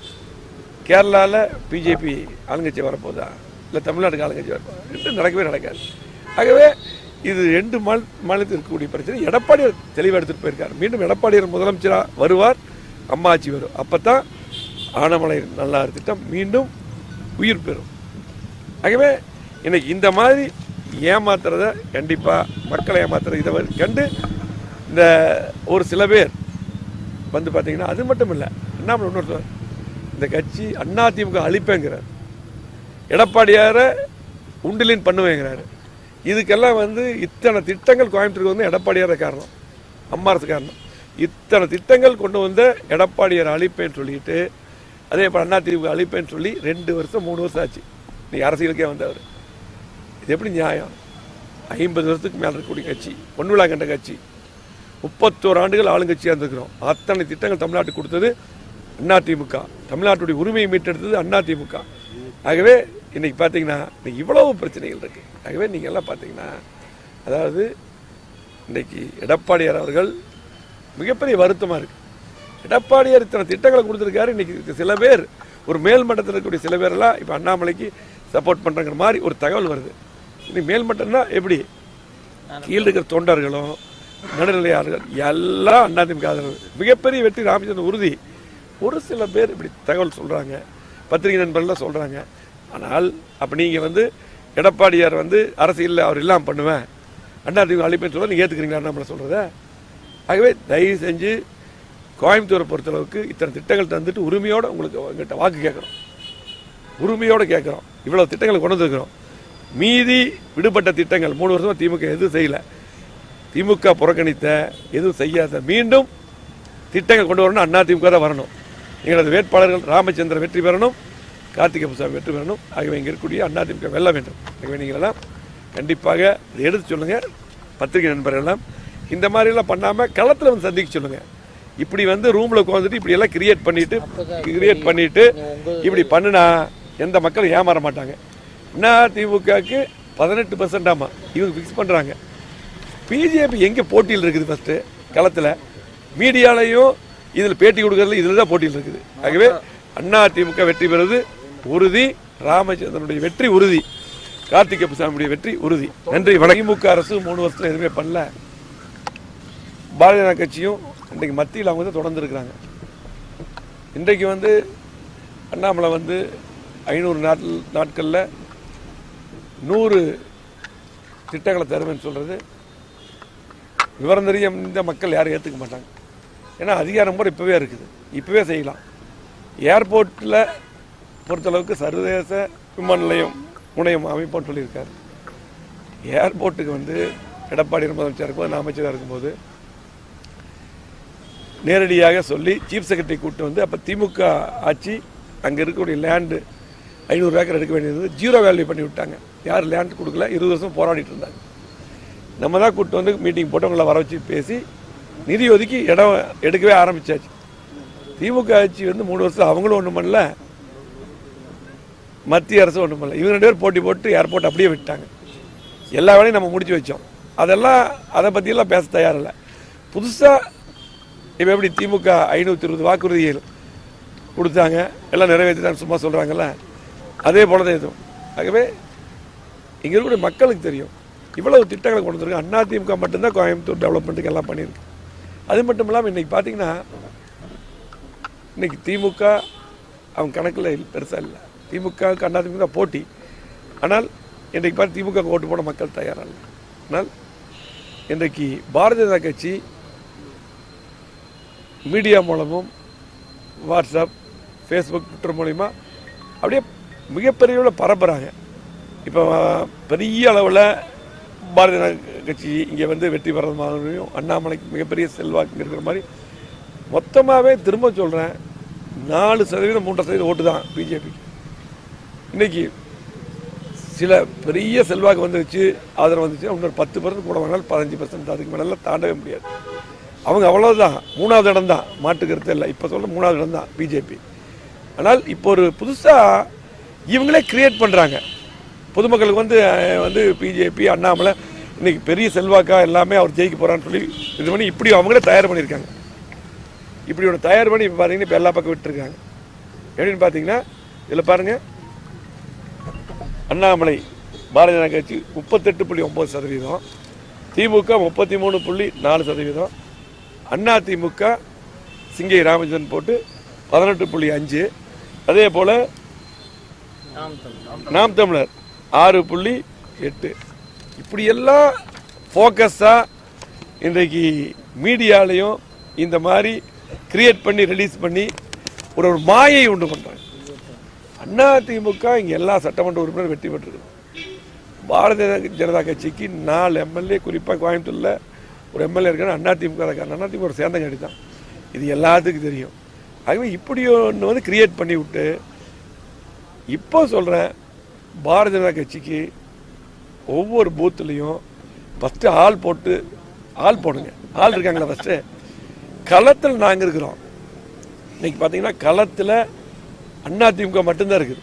கேரளாவில் பிஜேபி ஆளுங்கட்சி வரப்போதா, இல்லை தமிழ்நாட்டுக்கு ஆளுங்கட்சி வரப்போதா? 2 நடக்கவே நடக்காது. ஆகவே இது 2 மாநிலத்தில் இருக்கக்கூடிய பிரச்சனை. எடப்பாடியார் தெளிவாக எடுத்துகிட்டு போயிருக்கார். மீண்டும் எடப்பாடியார் முதலமைச்சராக வருவார், அம்மாச்சி வரும். அப்போ தான் ஆனமலை நல்லார் திட்டம் மீண்டும் உயிர் பெறும். ஆகவே இன்னைக்கு இந்த மாதிரி ஏமாத்துறத கண்டிப்பாக மக்களை ஏமாத்துற இதை கண்டு இந்த ஒரு சில பேர் வந்து பார்த்தீங்கன்னா அது மட்டும் இல்லை, அண்ணாமலை இன்னொரு இந்த கட்சி அதிமுக அழிப்பேங்கிறார், எடப்பாடியாரை உண்டிலின் பண்ணுவேங்கிறாரு. இதுக்கெல்லாம் வந்து இத்தனை திட்டங்கள் கோயம்புத்தூருக்கு வந்து எடப்பாடியார காரணம், அம்மா அரசு காரணம். இத்தனை திட்டங்கள் கொண்டு வந்த எடப்பாடியார் அழிப்பேன்னு சொல்லிட்டு அதே போல் அதிமுக அழிப்பேன்னு சொல்லி 2 வருஷம் 3 வருஷம் ஆச்சு இன்னைக்கு அரசியலுக்கே வந்தவர். இது எப்படி நியாயம்? 50 வருஷத்துக்கு மேலே இருக்கக்கூடிய கட்சி, பொன்விழா கண்ட கட்சி, 31 ஆண்டுகள் ஆளுங்கட்சியாக இருந்திருக்கிறோம். அத்தனை திட்டங்கள் தமிழ்நாட்டுக்கு கொடுத்தது அதிமுக, தமிழ்நாட்டுடைய உரிமையை மீட்டெடுத்தது அதிமுக. ஆகவே இன்னைக்கு பார்த்தீங்கன்னா இன்னைக்கு இவ்வளவு பிரச்சனைகள் இருக்குது. ஆகவே நீங்கள் எல்லாம் பார்த்தீங்கன்னா அதாவது இன்னைக்கு எடப்பாடியார் அவர்கள் மிகப்பெரிய வருத்தமாக இருக்குது. எடப்பாடியார் இத்தனை திட்டங்களை கொடுத்துருக்காரு. இன்னைக்கு சில பேர் ஒரு மேல்மட்டத்தில் இருக்கக்கூடிய சில பேரெல்லாம் இப்போ அண்ணாமலைக்கு சப்போர்ட் பண்ணுறங்கிற மாதிரி ஒரு தகவல் வருது. இன்னைக்கு மேல்மட்டம்னா எப்படி? கீழ் இருக்கிற தொண்டர்களும் நடுநிலையாளர்கள் எல்லாம் அதிமுக ஆதரவு. மிகப்பெரிய வெற்றி ராமச்சந்திரன் உறுதி. ஒரு சில பேர் இப்படி தகவல் சொல்கிறாங்க, பத்திரிகை நண்பர்கள்லாம் சொல்கிறாங்க. ஆனால் அப்போ நீங்கள் வந்து எடப்பாடியார் வந்து அரசியலில் அவர் இல்லாமல் பண்ணுவேன், அதிமுக அழிப்பேன்னு சொல்ல நீங்கள் ஏற்றுக்கிறீங்களா நம்மளை சொல்கிறத? ஆகவே தயவு செஞ்சு கோயம்புத்தூரை பொறுத்தளவுக்கு இத்தனை திட்டங்கள் தந்துட்டு உரிமையோடு உங்களுக்கு உங்கள்கிட்ட வாக்கு கேட்குறோம், உரிமையோடு கேட்குறோம். இவ்வளோ திட்டங்களை கொண்டு வந்துருக்கிறோம். மீதி விடுபட்ட திட்டங்கள் 3 வருஷமாக திமுக எதுவும் செய்யலை, திமுக புறக்கணித்த எதுவும் செய்யாத மீண்டும் திட்டங்கள் கொண்டு வரணும். அதிமுக தான் வரணும். எங்களது வேட்பாளர்கள் ராமச்சந்திரன் வெற்றி பெறணும், கார்த்திகை முசாமி வெற்றி பெறணும். ஆகவே இங்கே இருக்கக்கூடிய அதிமுக வெல்ல வேண்டும். ஆகவே நீங்களெல்லாம் கண்டிப்பாக இதை எடுத்து சொல்லுங்கள். பத்திரிகை நண்பர்களெல்லாம் இந்த மாதிரிலாம் பண்ணாமல் களத்தில் வந்து சந்திக்க சொல்லுங்கள். இப்படி வந்து ரூமில் உட்காந்துட்டு இப்படி எல்லாம் கிரியேட் பண்ணிட்டு இப்படி பண்ணுனா எந்த மக்களும் ஏமாற மாட்டாங்க. அதிமுகவுக்கு 18% ஆமா இவங்க ஃபிக்ஸ் பண்ணுறாங்க. பிஜேபி எங்கே போட்டியில் இருக்குது? ஃபஸ்ட்டு களத்தில் மீடியாலையும் இதில் பேட்டி கொடுக்கறதுல இதில் தான் போட்டியில் இருக்குது. ஆகவே அதிமுக வெற்றி பெறுவது உறுதி. ராமச்சந்திரனுடைய வெற்றி உறுதி. கார்த்திக் அப்பசாமியுடைய வெற்றி உறுதி. நன்றி வணக்கம். திமுக அரசு 3 வருஷத்துல எதுவுமே பண்ணல. பாரதிய ஜனதா கட்சியும் இன்றைக்கு மத்தியில் அவங்க தான் தொடர்ந்து இருக்கிறாங்க. இன்றைக்கு வந்து அண்ணாமலை வந்து 500 நாட்களில் 100 திட்டங்களை தருவேன்னு சொல்றது விவரம் தெரியும். இந்த மக்கள் யாரும் ஏற்றுக்க மாட்டாங்க. ஏன்னா அதிகாரம் கூட இப்போவே இருக்குது, இப்போவே செய்யலாம். ஏர்போர்ட்டில் பொறுத்தளவுக்கு சர்வதேச விமான நிலையம் முனையம் அமைப்போன்னு சொல்லியிருக்காரு. ஏர்போர்ட்டுக்கு வந்து எடப்பாடி முதலமைச்சர் இருக்கும்போது நான் அமைச்சராக இருக்கும்போது நேரடியாக சொல்லி சீஃப் செக்ரட்டரி கூப்பிட்டு வந்து அப்போ திமுக ஆட்சி அங்கே இருக்கக்கூடிய லேண்டு 500 ஏக்கர் எடுக்க வேண்டியது 0 வேல்யூ பண்ணி விட்டாங்க. யார் லேண்ட் கொடுக்கல, 20 வருஷம் போராடிட்டு இருந்தாங்க. நம்ம தான் கூப்பிட்டு வந்து மீட்டிங் போட்டு அவங்கள வர வச்சு பேசி நிதி ஒதுக்கி இடம் எடுக்கவே ஆரம்பிச்சாச்சு. திமுக ஆட்சி வந்து 3 வருஷம் அவங்களும் ஒன்றும் பண்ணல, மத்திய அரசு ஒன்றும் பண்ணல. இவங்க 2 பேர் போட்டி போட்டு ஏர்போர்ட் அப்படியே விட்டாங்க. எல்லா வேலையும் நம்ம முடிச்சு வச்சோம். அதெல்லாம் அதை பற்றியெல்லாம் பேச தயாரில்லை. புதுசாக இப்போ எப்படி திமுக 520 வாக்குறுதிகள் கொடுத்தாங்க, எல்லாம் நிறைவேற்றிட்டாங்க சும்மா சொல்கிறாங்கல்ல, அதே போல தான் எதுவும். ஆகவே இங்கே இருக்கக்கூடிய மக்களுக்கு தெரியும் இவ்வளவு திட்டங்களை கொண்டு வந்துருக்கு. அதிமுக மட்டும்தான் கோயம்புத்தூர் டெவலப்மெண்ட்டுக்கு எல்லாம் பண்ணியிருக்கு. அது மட்டும் இல்லாமல் இன்றைக்கி பார்த்தீங்கன்னா இன்றைக்கி திமுக அவங்க கணக்கில் பெருசாக இல்லை. திமுகவுக்கு அதிமுக போட்டி. ஆனால் இன்றைக்கு பார்த்து திமுக ஓட்டு போட மக்கள் தயாராக இல்லை. ஆனால் இன்றைக்கு பாரதிய ஜனதா கட்சி மீடியா மூலமும் வாட்ஸ்அப், ஃபேஸ்புக், ட்விட்டர் மூலிமா அப்படியே மிகப்பெரிய அளவில் பரப்புகிறாங்க. இப்போ பெரிய அளவில் பாரதிய ஜனதா கட்சி இங்கே வந்து வெற்றி பெறது மாதிரியும் அண்ணாமலைக்கு மிகப்பெரிய செல்வாக்கு இருக்கிற மாதிரி மொத்தமாகவே திரும்ப சொல்கிறேன் 4% 3% ஓட்டு தான் பிஜேபிக்கு. இன்றைக்கி சில பெரிய செல்வாக்கு வந்துருச்சு, ஆதரவு வந்துச்சு. இன்னொரு 10% கூட வாங்கினாலும் 15%, அதுக்கு மேலாம் தாண்டவே முடியாது. அவங்க அவ்வளோதான், 3வது இடம் தான், மாட்டுக்கிறது இல்லை. இப்போ சொல்ல 3வது இடம் தான் பிஜேபி. ஆனால் இப்போ ஒரு புதுசாக இவங்களே கிரியேட் பண்ணுறாங்க. பொதுமக்களுக்கு வந்து பிஜேபி அண்ணாமலை இன்னைக்கு பெரிய செல்வாக்கா எல்லாமே அவர் ஜெயிக்க போகிறான்னு சொல்லி இது பண்ணி இப்படி அவங்களே தயார் பண்ணியிருக்காங்க. இப்படி ஒன்று தயார் பண்ணி இப்போ பார்த்தீங்கன்னா இப்போ எல்லா பக்கம் விட்டுருக்காங்க. எப்படின்னு பார்த்தீங்கன்னா இதில் பாருங்கள், அண்ணாமலை பாரதிய ஜனதா கட்சி 38.9%, திமுக 33.4%, அதிமுக சிங்கை ராமச்சந்திரன் போட்டு 18.5%, அதே போல் நாம் தமிழர் 6.8%. இப்படியெல்லாம் ஃபோக்கஸாக இன்றைக்கு மீடியாலையும் இந்த மாதிரி கிரியேட் பண்ணி ரிலீஸ் பண்ணி ஒரு மாயை உண்டு பண்ணுறாங்க. அதிமுக இங்கே எல்லா சட்டமன்ற உறுப்பினர் வெற்றி பெற்றிருக்கு. பாரதிய ஜனதா கட்சிக்கு 4 எம்எல்ஏ, குறிப்பாக கோயம்புத்தூரில் ஒரு எம்எல்ஏ இருக்காங்க, அதிமுக இருக்காங்க. அதிமுக ஒரு சேர்ந்த கட்சி தான், இது எல்லாத்துக்கும் தெரியும். ஆகவே இப்படி ஒன்று வந்து கிரியேட் பண்ணி விட்டு இப்போ சொல்கிறேன், பாரதிய ஜனதா கட்சிக்கு ஒவ்வொரு பூத்துலேயும் ஃபஸ்ட்டு ஆள் போடுங்க. ஆள் இருக்காங்களா ஃபஸ்ட்டு களத்தில் நாங்கள் இருக்கிறோம். இன்னைக்கு பார்த்தீங்கன்னா களத்தில் அதிமுக மட்டும்தான் இருக்குது.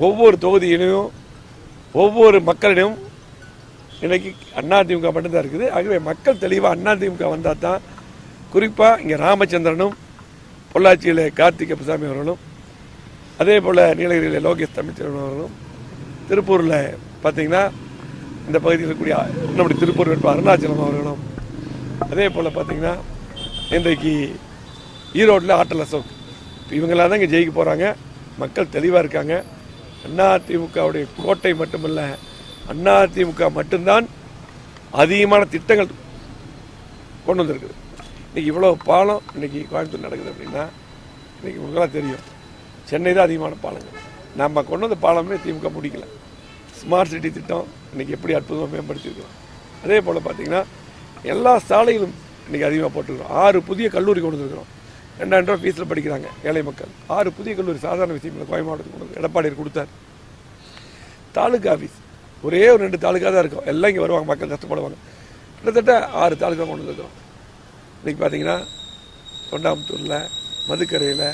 ஒவ்வொரு தொகுதியிலையும் ஒவ்வொரு மக்களிடம் இன்னைக்கு அதிமுக மட்டும்தான் இருக்குது. ஆகவே மக்கள் தெளிவாக அதிமுக வந்தால் தான், குறிப்பாக இங்கே ராமச்சந்திரனும், பொள்ளாச்சியில் கார்த்திக் அப்பசாமி அவர்களும், அதே போல் நீலகிரியில் லோகேஷ் தமிழ்ச்செல்வன் அவர்களும், திருப்பூரில் பார்த்தீங்கன்னா இந்த பகுதியில் இருக்கக்கூடிய நம்முடைய திருப்பூர் வேட்பாளர் அருணாச்சலம் அவர்களும், அதே போல் பார்த்தீங்கன்னா இன்றைக்கு ஈரோட்டில் ஆட்டல் அசோக், இவங்களாம் தான் இங்கே ஜெயிக்க போகிறாங்க. மக்கள் தெளிவாக இருக்காங்க. அதிமுகவுடைய கோட்டை மட்டுமல்ல, அதிமுக மட்டும்தான் அதிகமான திட்டங்கள் கொண்டு வந்திருக்குது. இன்றைக்கி இவ்வளோ பாலம் இன்றைக்கி கோயம்புத்தூர் நடக்குது அப்படின்னா இன்றைக்கி உங்களுக்கெல்லாம் தெரியும், சென்னை தான் அதிகமான பாலங்கள். நம்ம கொண்டு வந்த பாலமே திமுக முடிக்கல. ஸ்மார்ட் சிட்டி திட்டம் இன்றைக்கி எப்படி அற்புதமாக மேம்படுத்தியிருக்கிறோம். அதே போல் பார்த்திங்கன்னா எல்லா சாலைகளும் இன்றைக்கி அதிகமாக போட்டுருக்கிறோம். 6 புதிய கல்லூரி கொண்டு வந்துருக்கிறோம். 2000 ரூபா ஃபீஸில் படிக்கிறாங்க ஏழை மக்கள். 6 புதிய கல்லூரி சாதாரண விஷயம் இல்லை. கோயம்பு மாவட்டத்துக்கு கொண்டு எடப்பாடி கொடுத்தார். தாலுக்கா ஆஃபீஸ் ஒரே ஒரு 2 தாலுக்கா தான் இருக்கும். எல்லாம் இங்கே வருவாங்க, மக்கள் கஷ்டப்படுவாங்க. கிட்டத்தட்ட 6 தாலுக்கா கொண்டு வந்துருக்கிறோம். இன்றைக்கி பார்த்தீங்கன்னா தொண்டாமுத்தூரில், மதுக்கரையில்,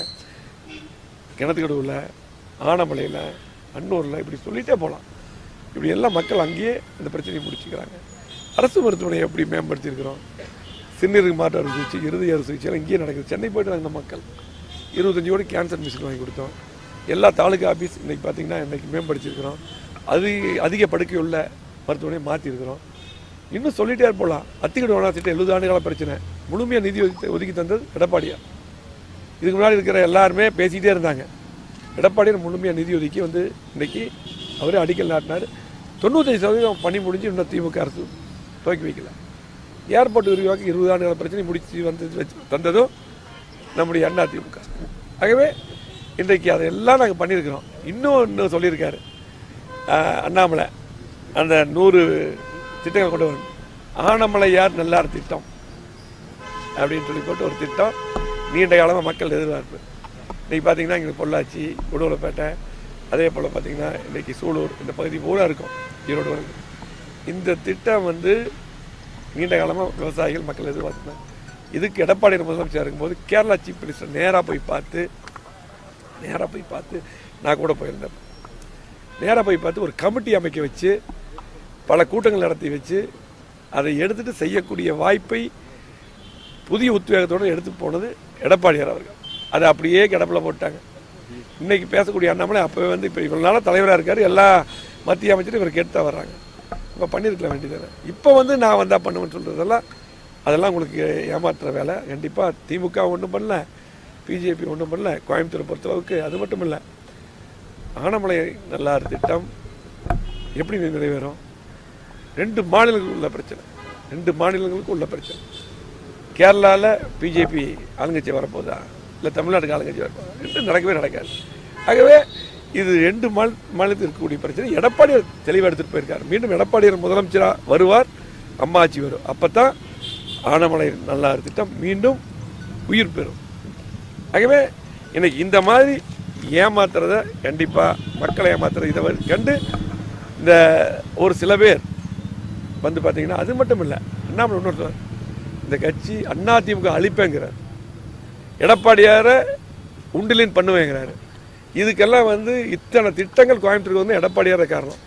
கிணத்துக்கடவுல, ஆனமலையில், அன்னூரில் இப்படி சொல்லிகிட்டே போகலாம். இப்படி எல்லாம் மக்கள் அங்கேயே இந்த பிரச்சனையை முடிச்சுக்கிறாங்க. அரசு மருத்துவமனை எப்படி மேம்படுத்தியிருக்கிறோம். சிறுநீரக மாற்று அறுவை சிகிச்சை, இருதய அறுவை சிகிச்சைலாம் இங்கேயே நடக்குது. சென்னை போய்ட்டு இந்த மக்கள் 25 கோடி கேன்சர் மிஷின் வாங்கி கொடுத்தோம். எல்லா தாலுகா ஆஃபீஸ் இன்றைக்கி பார்த்திங்கன்னா இன்றைக்கி மேம்படுத்தியிருக்கிறோம். அதிக படுக்கை உள்ள மருத்துவமனையை மாற்றிருக்கிறோம். இன்னும் சொல்லிகிட்டே போகலாம். அத்திக்கடை வனா திட்டம் 70 ஆண்டுகால பிரச்சனை முழுமையாக நிதி ஒதுக்கி தந்தது எடப்பாடியார். இதுக்கு முன்னாடி இருக்கிற எல்லாருமே பேசிக்கிட்டே இருந்தாங்க. எடப்பாடியார் முழுமையாக நிதி ஒதுக்கி வந்து இன்றைக்கி அவரே அடிக்கல் நாட்டினார். 95% பணி முடிஞ்சு இன்னும் திமுக அரசு துவக்கி வைக்கல. ஏர்போர்ட் விரிவாக்க 20 ஆண்டுகால பிரச்சனை முடிச்சு வந்து தந்ததும் நம்முடைய அதிமுக. ஆகவே இன்றைக்கு அதையெல்லாம் நாங்கள் பண்ணியிருக்கிறோம். இன்னும் சொல்லியிருக்காரு அண்ணாமலை, அந்த 100 திட்டங்கள் கொண்டு வரணும். ஆனமலையார் நல்லார் திட்டம் அப்படின்னு சொல்லி போட்டு ஒரு திட்டம் நீண்ட காலமாக மக்கள் எதிர்பார்ப்பு. இன்றைக்கி பார்த்தீங்கன்னா இங்கே பொள்ளாச்சி, உடுமலைப்பேட்டை, அதே போல் பார்த்தீங்கன்னா இன்றைக்கி சூலூர், இந்த பகுதி பூரா இருக்கும், ஈரோடு வருது. இந்த திட்டம் வந்து நீண்ட காலமாக விவசாயிகள் மக்கள் எதிர்பார்த்துனாங்க. இதுக்கு எடப்பாடி முதலமைச்சர் இருக்கும்போது கேரளா சீஃப் மினிஸ்டர் நேராக போய் பார்த்து நான் கூட போயிருந்தேன். நேராக போய் பார்த்து ஒரு கமிட்டி அமைக்க வச்சு பல கூட்டங்கள் நடத்தி வச்சு அதை எடுத்துகிட்டு செய்யக்கூடிய வாய்ப்பை புதிய உத்வேகத்தோடு எடுத்து போனது எடப்பாடியார் அவர்கள். அதை அப்படியே கிடப்பில் போட்டாங்க. இன்றைக்கி பேசக்கூடிய அண்ணாமலை அப்போவே வந்து இப்போ இவ்வளோ நாளாக தலைவராக இருக்கார், எல்லா மத்திய அமைச்சரும் இவருக்கு எடுத்து வர்றாங்க. இப்போ பண்ணியிருக்கலாம் வேண்டியதானே. இப்போ வந்து நான் வந்தால் பண்ணுவேன்னு சொல்கிறதெல்லாம் அதெல்லாம் உங்களுக்கு ஏமாற்றுற வேலை. கண்டிப்பாக திமுக ஒன்றும் பண்ணல, பிஜேபி ஒன்றும் பண்ணல. கோயம்புத்தூரை பொறுத்தளவுக்கு அது மட்டும் இல்லை, ஆனமலை நல்லார் திட்டம் எப்படி நிறைவேறும்? 2 மாநிலங்களுக்கு உள்ள பிரச்சனை. கேரளாவில் பிஜேபி ஆளுங்கட்சி வரப்போதா, இல்லை தமிழ்நாட்டுக்கு ஆளுங்கட்சி வரப்போதா? 2 நடக்காது. ஆகவே இது 2 மாநிலத்தில் இருக்கக்கூடிய பிரச்சனை. எடப்பாடியார் தெளிவாக எடுத்துகிட்டு போயிருக்கார். மீண்டும் எடப்பாடியார் முதலமைச்சராக வருவார், அம்மா ஆட்சி வரும். அப்போ தான் ஆனமலை நல்லார் திட்டம் மீண்டும் உயிர் பெறும். ஆகவே இன்னைக்கு இந்த மாதிரி ஏமாத்துறத கண்டிப்பாக மக்களை ஏமாத்துறது இதை கண்டு இந்த ஒரு சில பேர் வந்து பார்த்தீங்கன்னா, அது மட்டும் இல்லை, அண்ணாமலை இன்னொருத்தர் இந்த கட்சி அதிமுக அழிப்பேங்கிறார், எடப்பாடியாரை உண்டிலின் பண்ணுவேங்கிறாரு. இதுக்கெல்லாம் வந்து இத்தனை திட்டங்கள் கோயம்புத்தூருக்கு வந்து எடப்பாடியார காரணம்,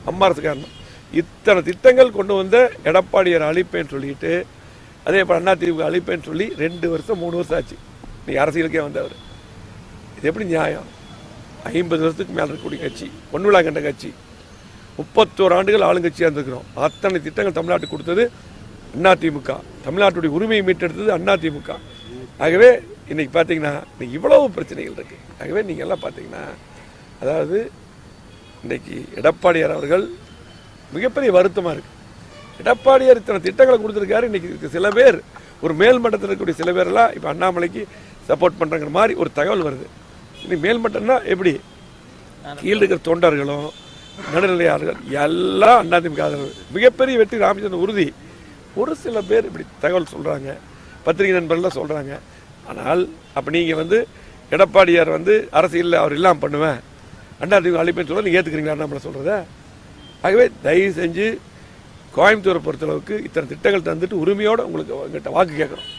அம்மா அரசு காரணம். இத்தனை திட்டங்கள் கொண்டு வந்த எடப்பாடியார் அழிப்பேன்னு சொல்லிட்டு, அதே போல் அதிமுக அழிப்பேன்னு சொல்லி 2 வருஷம் 3 வருஷம் ஆச்சு நீ அரசியலுக்கே வந்தவர். இது எப்படி நியாயம்? 50 வருஷத்துக்கு மேலே இருக்கக்கூடிய கட்சி, பொன்விழா கண்ட கட்சி, 31 ஆண்டுகள் ஆளுங்கட்சியாக இருந்திருக்கிறோம். அத்தனை திட்டங்கள் தமிழ்நாட்டுக்கு கொடுத்தது அதிமுக, தமிழ்நாட்டுடைய உரிமையை மீட்டெடுத்தது அதிமுக. ஆகவே இன்னைக்கு பார்த்தீங்கன்னா இன்னைக்கு இவ்வளவு பிரச்சனைகள் இருக்கு. ஆகவே நீங்கள் எல்லாம் பார்த்தீங்கன்னா, அதாவது இன்னைக்கு எடப்பாடியார் அவர்கள் மிகப்பெரிய வருத்தமாக இருக்கு. எடப்பாடியார் இத்தனை திட்டங்களை கொடுத்துருக்காரு. இன்னைக்கு சில பேர் ஒரு மேல்மட்டத்தில் இருக்கக்கூடிய சில பேரெல்லாம் இப்போ அண்ணாமலைக்கு சப்போர்ட் பண்ணுறங்கிற மாதிரி ஒரு தகவல் வருது. இன்னைக்கு மேல்மட்டம்னா எப்படி? கீழே இருக்கிற தொண்டர்களும் நடுநிலையாளர்கள் எல்லாம் அதிமுக மிகப்பெரிய வெற்றி ராமச்சந்திரன் உறுதி. ஒரு சில பேர் இப்படி தகவல் சொல்கிறாங்க, பத்திரிகை நண்பர்கள்லாம் சொல்கிறாங்க. ஆனால் அப்போ நீங்கள் வந்து எடப்பாடியார் வந்து அரசியலில் அவர் இல்லாமல் பண்ணுவேன், அதிமுக அழிப்பேன்னு சொல்ல நீங்கள் ஏற்றுக்கிறீங்களா நம்மளை சொல்கிறத? ஆகவே தயவு செஞ்சு கோயம்புத்தூரை பொறுத்தளவுக்கு இத்தனை திட்டங்கள் தந்துட்டு உரிமையோடு உங்களுக்கு உங்கள்கிட்ட வாக்கு கேட்குறோம்,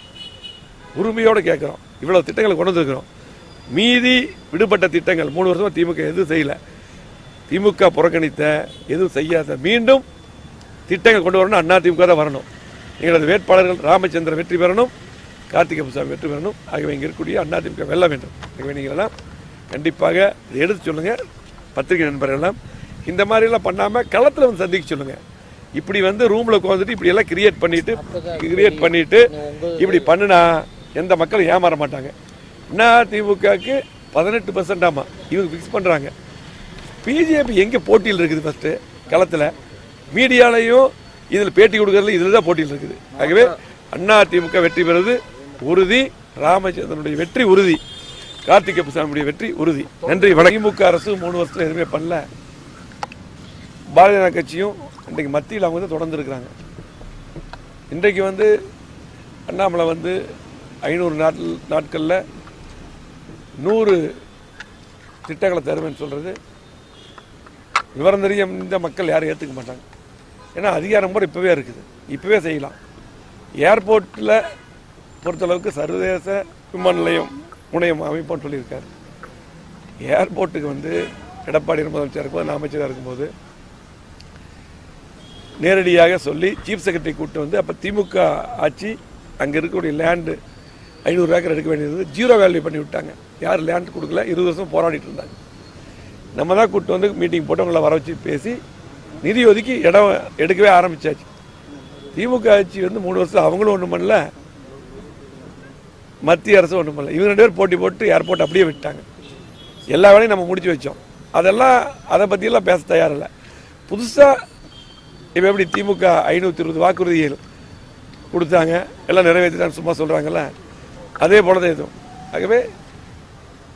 உரிமையோடு கேட்குறோம். இவ்வளோ திட்டங்களை கொண்டு வந்துருக்கிறோம். மீதி விடுபட்ட திட்டங்கள் 3 வருஷமாக திமுக எதுவும் செய்யலை, திமுக புறக்கணித்த எதுவும் செய்யாத மீண்டும் திட்டங்கள் கொண்டு வரணும். அதிமுக தான் வரணும். எங்களது வேட்பாளர்கள் ராமச்சந்திரன் வெற்றி பெறணும், கார்த்திகை சாமி வெற்றி பெறணும். ஆகவே இங்கே இருக்கக்கூடிய அதிமுக வெல்ல வேண்டும். ஆகவே நீங்களெல்லாம் கண்டிப்பாக இதை எடுத்து சொல்லுங்கள். பத்திரிகை நண்பர்கள்லாம் இந்த மாதிரிலாம் பண்ணாமல் களத்தில் வந்து சந்திக்க சொல்லுங்கள். இப்படி வந்து ரூமில் உட்காந்துட்டு இப்படி எல்லாம் கிரியேட் பண்ணிட்டு இப்படி பண்ணுனா எந்த மக்களும் ஏமாற மாட்டாங்க. அதிமுகவுக்கு 18% ஆமா இவங்க ஃபிக்ஸ் பண்ணுறாங்க. பிஜேபி எங்கே போட்டியில் இருக்குது? ஃபஸ்ட்டு களத்தில் மீடியாலையும் இதில் பேட்டி கொடுக்கறதுல இதில் தான் போட்டியில் இருக்குது. ஆகவே அதிமுக வெற்றி பெறுவது உறுதி, ராமச்சந்திரனுடைய வெற்றி உறுதி, கார்த்திகை சாமியுடைய வெற்றி உறுதி. நன்றி, வணக்கம். திமுக அரசு 3 வருஷத்தில் எதுவுமே பண்ணல. பாரதிய ஜனதா கட்சியும் இன்றைக்கு மத்தியில் அவங்க வந்து தொடர்ந்து இருக்கிறாங்க. இன்றைக்கு வந்து அண்ணாமலை வந்து 500 நாட்களில் 100 திட்டங்களை தருவேன்னு சொல்கிறது விவரம் தெரியும். இந்த மக்கள் யாரும் ஏற்றுக்க மாட்டாங்க. ஏன்னா அதிகாரம் கூட இப்போவே இருக்குது, இப்போவே செய்யலாம். ஏர்போர்ட்டில் பொறுத்தளவுக்கு சர்வதேச விமான நிலையம் முனையம் அமைப்போன்னு சொல்லியிருக்காரு. ஏர்போர்ட்டுக்கு வந்து எடப்பாடி முதலமைச்சர் இருக்கும்போது நான் அமைச்சராக இருக்கும்போது நேரடியாக சொல்லி சீஃப் செக்ரட்டரி கூப்பிட்டு வந்து அப்போ திமுக ஆட்சி அங்கே இருக்கக்கூடிய லேண்டு 500 ஏக்கர் எடுக்க வேண்டியது 0 வேல்யூ பண்ணி விட்டாங்க. யார் லேண்ட் கொடுக்கல, 20 வருஷம் போராடிட்டு இருந்தாங்க. நம்ம தான் கூப்பிட்டு வந்து மீட்டிங் போட்டு அவங்கள வர வச்சு பேசி நிதி ஒதுக்கி இடம் எடுக்கவே ஆரம்பிச்சாச்சு. திமுக ஆட்சி வந்து 3 வருஷம் அவங்களும் ஒன்றும் பண்ணல, மத்திய அரசு ஒன்றும் பண்ணல. இவங்க 2 பேர் போட்டி போட்டு ஏர்போர்ட் அப்படியே விட்டாங்க. எல்லா வேலையும் நம்ம முடிச்சு வச்சோம். அதெல்லாம் அதை பற்றியெல்லாம் பேச தயாரில்லை. புதுசாக இப்போ எப்படி திமுக 520 வாக்குறுதிகள் கொடுத்தாங்க, எல்லாம் நிறைவேற்றிட்டான்னு சும்மா சொல்கிறாங்கல்ல, அதே போல தான் எதுவும். ஆகவே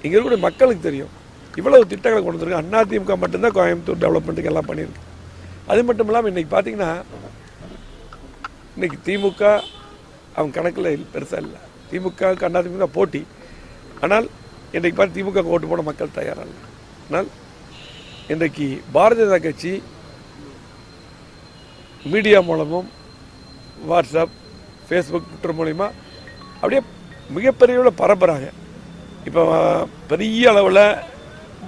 இங்கே இருக்கக்கூடிய மக்களுக்கு தெரியும் இவ்வளவு திட்டங்களை கொண்டு வந்திருக்கு. அதிமுக மட்டும்தான் கோயம்புத்தூர் டெவலப்மெண்ட்டுக்கு எல்லாம் பண்ணியிருக்கு. அது மட்டும் இல்லாமல் இன்றைக்கி பார்த்தீங்கன்னா இன்றைக்கி திமுக அவங்க கணக்கில் பெருசாக இல்லை. திமுகவுக்கு அதிமுக போட்டி. ஆனால் இன்றைக்கு பார்த்து திமுக ஓட்டு போட மக்கள் தயாராக இல்லை. ஆனால் இன்றைக்கு பாரதிய ஜனதா கட்சி மீடியா மூலமும் வாட்ஸ்அப், ஃபேஸ்புக், ட்விட்டர் மூலிமா அப்படியே மிகப்பெரிய அளவில் பரப்புகிறாங்க. இப்போ பெரிய அளவில்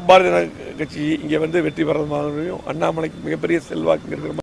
பாரதிய ஜனதா கட்சி இங்கே வந்து வெற்றி பெறதுமாகவும் அண்ணாமலைக்கு மிகப்பெரிய செல்வாக்கு இருக்கிற